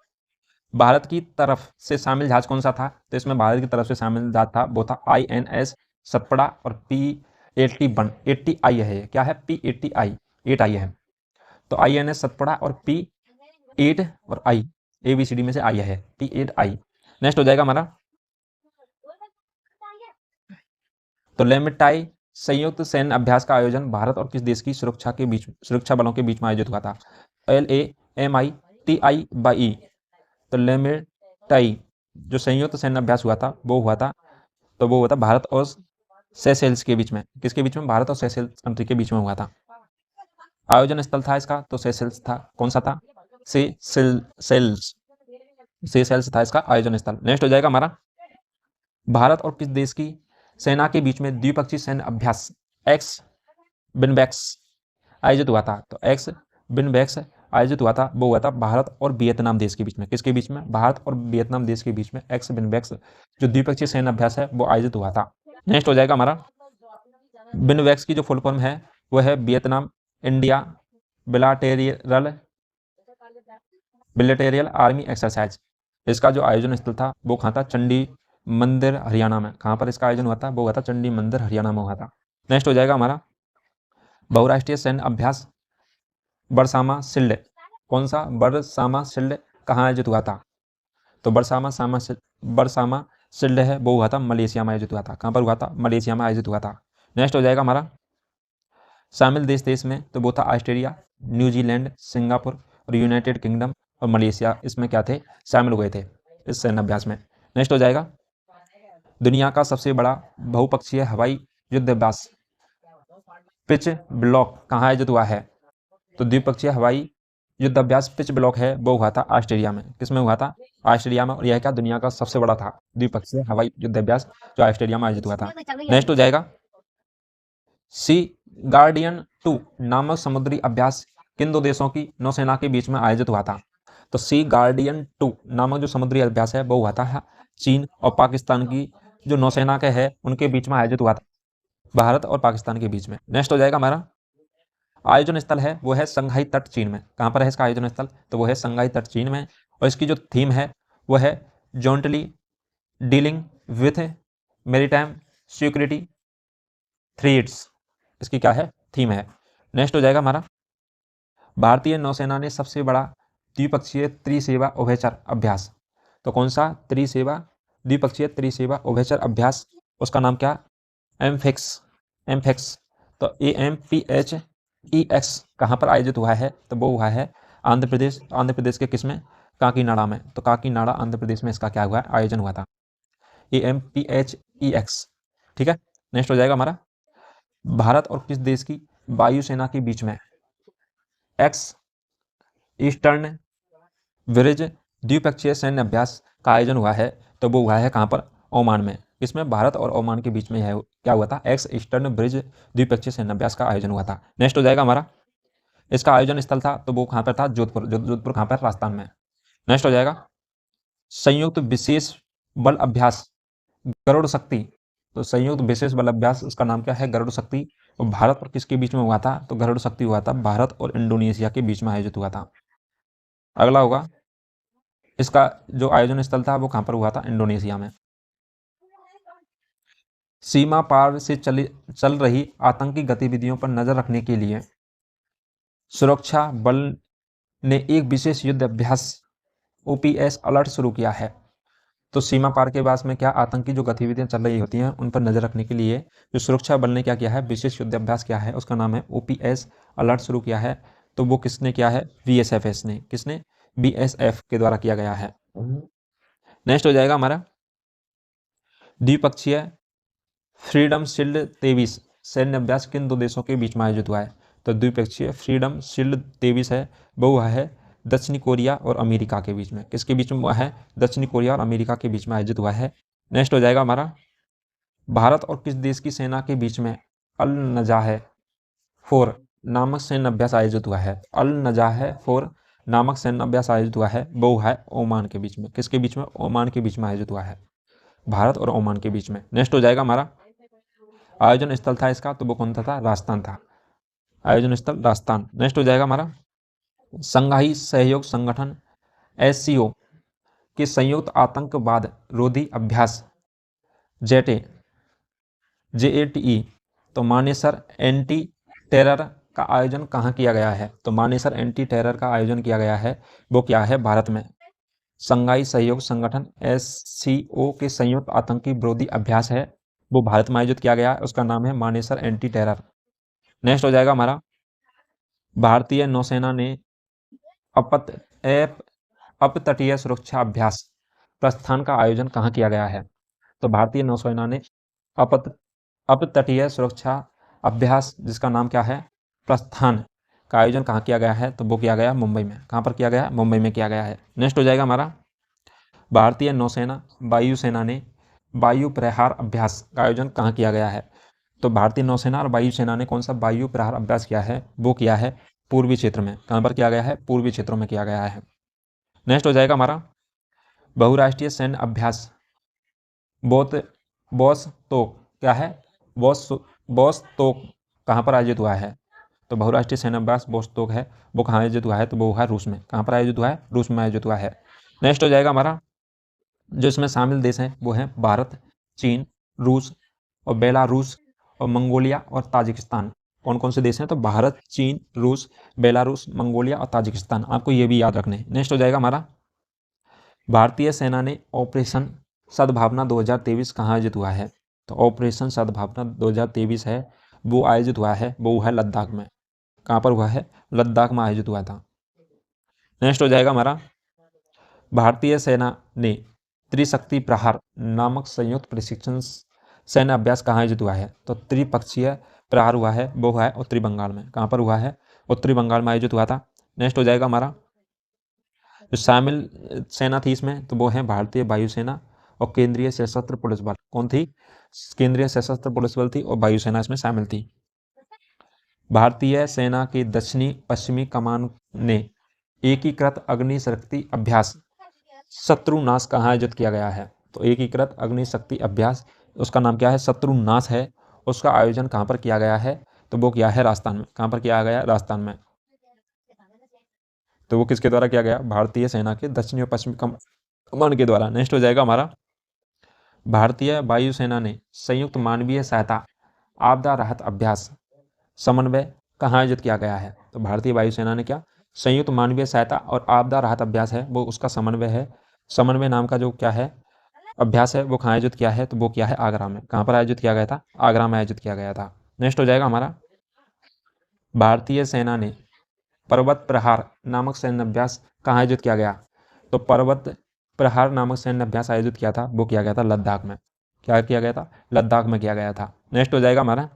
भारत की तरफ से शामिल जहाज कौन सा था? तो इसमें भारत की तरफ से शामिल जहाज था वो था INS सतपड़ा और P-81 80I है। क्या है? P-80I 8I है। तो INS सतपड़ा और P-8 और I ABCD में से आई है P-8I। नेक्स्ट हो जाएगा हमारा, तो लेमेटाई संयुक्त सैन्य अभ्यास का आयोजन भारत और किस देश की सुरक्षा बलों के बीच में आयोजित हुआ था? LAMITI तो लेमेटाई जो संयुक्त सैन्य अभ्यास हुआ था वो हुआ था भारत और सेशेल्स के बीच में। किसके बीच में? भारत और सेशेल्स कंट्री के बीच में हुआ था। आयोजन स्थल था इसका तो सेशेल्स था। कौन सा था? सेशेल्स था इसका आयोजन स्थल। नेक्स्ट हो जाएगा हमारा, भारत और किस देश की सेना के बीच में द्विपक्षीय सैन्य अभ्यास एक्स बिनबैक्स आयोजित हुआ था? तो एक्स बिनबैक्स आयोजित हुआ था वो हुआ था भारत और वियतनाम देश के बीच में। किसके बीच में? भारत और वियतनाम देश के बीच में एक्स बिनबैक्स जो द्विपक्षीय सैन्य अभ्यास है वो आयोजित हुआ था। नेक्स्ट हो जाएगा हमारा, बिनबैक्स की जो फुल फॉर्म है वो है वियतनाम इंडिया बिलेटेरियल आर्मी एक्सरसाइज। इसका जो आयोजन स्थल था वो कहाँ था? चंडी मंदिर हरियाणा में। कहाँ पर इसका आयोजन हुआ था? वो हुआ था चंडी मंदिर हरियाणा में हुआ था। नेक्स्ट हो जाएगा हमारा, बहुराष्ट्रीय सैन्य अभ्यास बरसामा शिल्ड। कौन सा? बरसामा शिल्ड कहाँ आयोजित हुआ था? तो बरसामा शिल्ड है वो हुआ था मलेशिया में आयोजित हुआ था। कहाँ पर हुआ था? मलेशिया में आयोजित हुआ था। नेक्स्ट हो जाएगा हमारा, शामिल देश में तो वो था ऑस्ट्रेलिया, न्यूजीलैंड, सिंगापुर और यूनाइटेड किंगडम और मलेशिया इसमें क्या थे? शामिल हुए थे इस सैन्य अभ्यास में। नेक्स्ट हो जाएगा, दुनिया का सबसे बड़ा बहुपक्षीय हवाई युद्धाभ्यास पिच ब्लॉक कहाँ आयोजित हुआ है? तो द्विपक्षीय हवाई युद्धाभ्यास पिच ब्लॉक है वो हुआ था ऑस्ट्रेलिया में। किसमें हुआ था? ऑस्ट्रेलिया में। और यह क्या दुनिया का सबसे बड़ा था द्विपक्षीय हवाई युद्धाभ्यास जो ऑस्ट्रेलिया में आयोजित हुआ था। नेक्स्ट हो जाएगा, सी गार्डियन 2 नामक समुद्री अभ्यास किन दो देशों की नौसेना के बीच में आयोजित हुआ था? तो सी गार्डियन 2 नामक जो समुद्री अभ्यास है वो हुआ था चीन और पाकिस्तान की जो नौसेना के है उनके बीच में आयोजित हुआ था, भारत और पाकिस्तान के बीच में। नेक्स्ट हो जाएगा हमारा, आयोजन स्थल है वो है संघाई तट चीन में। कहाँ पर है इसका आयोजन स्थल? तो वो है संघाई तट चीन में। और इसकी जो थीम है वो है jointly dealing with maritime security threats. इसकी क्या है? थीम है। नेक्स्ट हो जाएगा हमारा, भारतीय नौसेना ने सबसे बड़ा द्विपक्षीय त्रिसेवा उभयचर अभ्यास। तो कौन सा? द्विपक्षीय त्रिसेवा उभयचर अभ्यास, उसका नाम क्या? एमफेक्स। तो AMPHEX कहाँ पर आयोजित हुआ है? तो वो हुआ है आंध्र प्रदेश के किसमें? काकीनाडा में। तो काकीनाडा आंध्र प्रदेश में इसका क्या हुआ? आयोजन हुआ था AMPHEX। ठीक है। नेक्स्ट हो जाएगा हमारा, भारत और किस देश की वायुसेना के बीच में एक्स ईस्टर्न ब्रिज द्विपक्षीय सैन्य अभ्यास का आयोजन हुआ है? तो वो हुआ है कहाँ पर? ओमान में। इसमें भारत और ओमान के बीच में है क्या हुआ था? एक्स ईस्टर्न ब्रिज द्विपक्षीय सैन्य अभ्यास का आयोजन हुआ था। नेक्स्ट हो जाएगा हमारा, इसका आयोजन स्थल था तो वो कहाँ पर था? जोधपुर कहाँ पर? राजस्थान में। नेक्स्ट हो जाएगा, संयुक्त विशेष बल अभ्यास गरुड़ शक्ति। तो संयुक्त विशेष बल अभ्यास उसका नाम क्या है? गरुड़ शक्ति। और भारत और किसके बीच में हुआ था? तो गरुड़ शक्ति हुआ था भारत और इंडोनेशिया के बीच में आयोजित हुआ था। अगला होगा, इसका जो आयोजन स्थल था वो कहाँ पर हुआ था? इंडोनेशिया में। सीमा पार से चल रही आतंकी गतिविधियों पर नजर रखने के लिए सुरक्षा बल ने एक विशेष युद्ध अभ्यास OPS अलर्ट शुरू किया है। तो सीमा पार के पास में क्या आतंकी जो गतिविधियां चल रही होती हैं उन पर नजर रखने के लिए जो सुरक्षा बल ने क्या किया है? विशेष युद्ध अभ्यास क्या है? उसका नाम है OPS अलर्ट शुरू किया है। तो वो किसने किया है? BSFS ने। किसने? BSF के द्वारा किया गया है। नेक्स्ट हो जाएगा हमारा, द्विपक्षीय फ्रीडम शील्ड 23 सैन्य अभ्यास किन दो देशों के बीच में आयोजित हुआ है? तो द्विपक्षीय फ्रीडम शील्ड 23 है, वो हुआ है दक्षिणी कोरिया और अमेरिका के बीच में। किसके बीच में हुआ है? दक्षिणी कोरिया और अमेरिका के बीच में आयोजित हुआ है। नेक्स्ट हो जाएगा हमारा, भारत और किस देश की सेना के बीच में अल नजाह 4 नामक सैन्य अभ्यास आयोजित हुआ है? अल नजाह 4 नामक सैन्य अभ्यास आयोजित हुआ है, वो हुआ है ओमान के बीच में। किसके बीच में? ओमान के बीच में आयोजित हुआ है, भारत और ओमान के बीच में। नेक्स्ट हो जाएगा हमारा, आयोजन स्थल था इसका, तो वो कौन सा था? राजस्थान था, आयोजन स्थल राजस्थान। नेक्स्ट हो जाएगा हमारा, संघाई सहयोग संगठन SCO के संयुक्त आतंकवाद रोधी अभ्यास JATE तो मानेसर एंटी टेरर का आयोजन कहाँ किया गया है? तो मानेसर एंटी टेरर का आयोजन किया गया है, वो क्या है? भारत में। संघाई सहयोग संगठन SCO के संयुक्त आतंकी विरोधी अभ्यास है, वो भारत में आयोजित किया गया है, उसका नाम है मानेसर एंटी टेरर। नेक्स्ट हो जाएगा हमारा, भारतीय नौसेना ने अपतटीय सुरक्षा अभ्यास प्रस्थान का आयोजन कहाँ किया गया है? तो भारतीय नौसेना ने अपतटीय सुरक्षा अभ्यास, जिसका नाम क्या है? प्रस्थान, का आयोजन कहाँ किया गया है? तो वो किया गया मुंबई में। कहाँ पर किया गया? मुंबई में किया गया है। नेक्स्ट हो जाएगा हमारा, भारतीय नौसेना वायुसेना ने वायु प्रहार अभ्यास का आयोजन कहाँ किया गया है? तो भारतीय नौसेना और वायुसेना ने कौन सा वायु प्रहार अभ्यास किया है? वो किया है पूर्वी क्षेत्र में। कहाँ पर किया गया है? पूर्वी क्षेत्रों में किया गया है। नेक्स्ट हो जाएगा हमारा, बहुराष्ट्रीय सैन्य अभ्यास बोस्तोक क्या है? बोस्तोक कहाँ पर आयोजित हुआ है? तो बहुराष्ट्रीय सैन्य अभ्यास बोस्तोक है, वो कहाँ आयोजित हुआ है? तो वो हुआ है रूस में। कहाँ पर आयोजित हुआ है? रूस में आयोजित हुआ है। नेक्स्ट हो जाएगा हमारा, जो इसमें शामिल देश हैं वो हैं भारत, चीन, रूस और बेलारूस और मंगोलिया और ताजिकिस्तान। कौन कौन से देश हैं? तो भारत, चीन, रूस, बेलारूस, मंगोलिया और ताजिकिस्तान। आपको ये भी याद रखने। नेक्स्ट हो जाएगा हमारा, भारतीय सेना ने ऑपरेशन सद्भावना 2023 कहाँ आयोजित हुआ है? तो ऑपरेशन सद्भावना 2023 है, वो आयोजित हुआ है, वो है लद्दाख में। कहाँ पर हुआ है? लद्दाख में आयोजित हुआ था। नेक्स्ट हो जाएगा हमारा, भारतीय सेना ने त्रिशक्ति प्रहार नामक संयुक्त प्रशिक्षण सैन्य अभ्यास कहाँ आयोजित हुआ है? तो त्रिपक्षीय प्रहार हुआ है, वो हुआ है उत्तरी बंगाल में। कहाँ पर हुआ है? उत्तरी बंगाल में आयोजित हुआ था। नेक्स्ट हो जाएगा हमारा, जो शामिल सेना थी इसमें, तो वो है भारतीय वायुसेना और केंद्रीय सशस्त्र पुलिस बल। कौन थी? केंद्रीय सशस्त्र पुलिस बल थी और वायुसेना इसमें शामिल थी। भारतीय सेना की दक्षिणी पश्चिमी कमान ने एकीकृत अग्निशक्ति अभ्यास शत्रुनाश कहाँ आयोजित किया गया है? तो एकीकृत अग्निशक्ति अभ्यास, उसका नाम क्या है? शत्रुनाश है। उसका आयोजन कहाँ पर किया गया है? तो वो किया है राजस्थान में। कहाँ पर किया गया? राजस्थान में। तो वो किसके द्वारा किया गया? भारतीय सेना के दक्षिणी और पश्चिमी कमान के द्वारा। नेक्स्ट हो जाएगा हमारा, भारतीय वायुसेना ने संयुक्त मानवीय सहायता आपदा राहत अभ्यास समन्वय कहाँ आयोजित किया गया है? तो भारतीय वायुसेना ने क्या? संयुक्त मानवीय सहायता और आपदा राहत अभ्यास है, वो उसका समन्वय है। समन्वय नाम का जो क्या है अभ्यास है, वो कहाँ आयोजित किया है? तो वो किया है आगरा में। कहाँ पर आयोजित किया गया था? आगरा में आयोजित किया गया था। नेक्स्ट हो जाएगा हमारा, भारतीय सेना ने पर्वत प्रहार नामक सैन्य अभ्यास कहाँ आयोजित किया गया? तो पर्वत प्रहार नामक सैन्य अभ्यास आयोजित किया था, वो किया गया था लद्दाख में। क्या किया गया था? लद्दाख में किया गया था। नेक्स्ट हो जाएगा हमारा,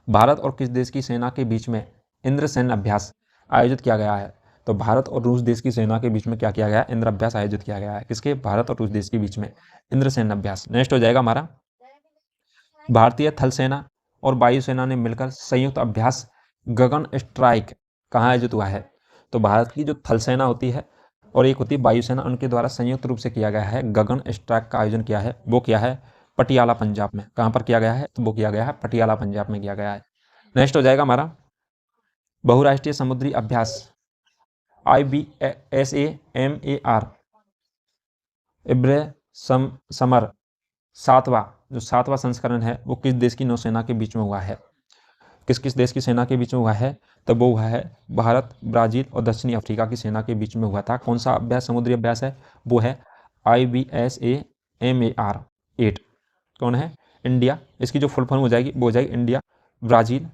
भारत और किस देश की सेना के बीच में इंद्र सैन्य अभ्यास आयोजित किया गया है? तो भारत और रूस देश की सेना के बीच में क्या किया गया? इंद्र अभ्यास आयोजित किया गया है। किसके? भारत और रूस देश के बीच में इंद्र सैन्य अभ्यास। नेक्स्ट हो जाएगा हमारा, भारतीय थल सेना और वायुसेना ने मिलकर संयुक्त अभ्यास गगन स्ट्राइक कहाँ आयोजित हुआ है? तो भारत की जो थल सेना होती है और एक होती है वायुसेना, उनके द्वारा संयुक्त रूप से किया गया है गगन स्ट्राइक का आयोजन किया है, वो किया है पटियाला पंजाब में। कहाँ पर किया गया है? तो वो किया गया है पटियाला पंजाब में किया गया है। नेक्स्ट हो जाएगा हमारा, बहुराष्ट्रीय समुद्री अभ्यास IBSAMAR इब्रे समर सातवां संस्करण है, वो किस देश की नौसेना के बीच में हुआ है? किस किस देश की सेना के बीच में हुआ है? तो वो हुआ है भारत, ब्राजील और दक्षिणी अफ्रीका की सेना के बीच में हुआ था। कौन सा अभ्यास, समुद्री अभ्यास है? वो है IBSAMAR 8। कौन है? इंडिया। इसकी जो फुल फॉर्म हो जाएगी वो हो जाएगी इंडिया, ब्राज़ील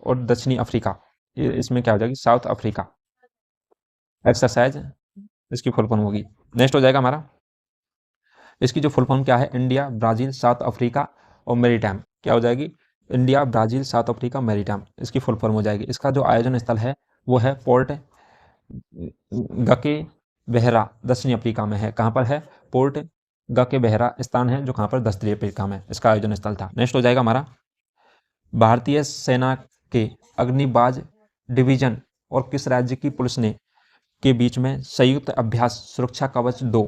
और दक्षिणी अफ्रीका। इसमें क्या हो जाएगी? साउथ अफ्रीका एक्सरसाइज, इसकी फुल फॉर्म होगी। नेक्स्ट हो जाएगा हमारा, इसकी जो फुल फॉर्म क्या है? इंडिया, ब्राज़ील, साउथ अफ्रीका और मेरीटाइम। क्या हो जाएगी? India, Brazil, south Africa, maritime, इसकी फुल फॉर्म हो जाएगी। इसका जो आयोजन स्थल है वो है पोर्ट गके बेहरा, दक्षिणी अफ्रीका में है। कहाँ पर है? पोर्ट गके बेहरा स्थान है जो कहाँ पर? दक्षिणी अफ्रीका में इसका आयोजन स्थल था। नेक्स्ट हो जाएगा हमारा, भारतीय सेना के अग्निबाज डिवीजन और किस राज्य की पुलिस ने के बीच में संयुक्त अभ्यास सुरक्षा कवच 2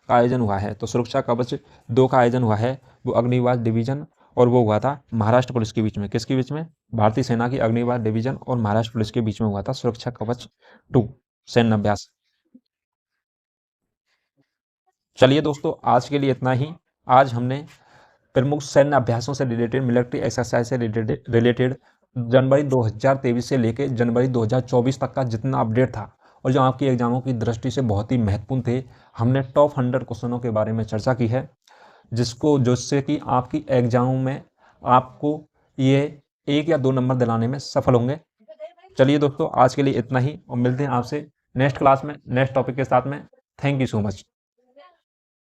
का आयोजन हुआ है? तो सुरक्षा कवच 2 का आयोजन हुआ है वो अग्निबाज डिवीजन और वो हुआ था महाराष्ट्र पुलिस के बीच में। किसके बीच में? भारतीय सेना की अग्निबाज डिवीजन और महाराष्ट्र पुलिस के बीच में हुआ था सुरक्षा कवच 2 सैन्य अभ्यास। चलिए दोस्तों, आज के लिए इतना ही। आज हमने प्रमुख सैन्य अभ्यासों से रिलेटेड, मिलिट्री एक्सरसाइज से रिलेटेड जनवरी 2023 से लेकर जनवरी 2024 तक का जितना अपडेट था और जो आपकी एग्जामों की दृष्टि से बहुत ही महत्वपूर्ण थे, हमने टॉप 100 क्वेश्चनों के बारे में चर्चा की है, जिससे कि आपकी एग्जामों में आपको ये 1 या 2 नंबर दिलाने में सफल होंगे। चलिए दोस्तों, आज के लिए इतना ही और मिलते हैं आपसे नेक्स्ट क्लास में नेक्स्ट टॉपिक के साथ में। Thank you so much.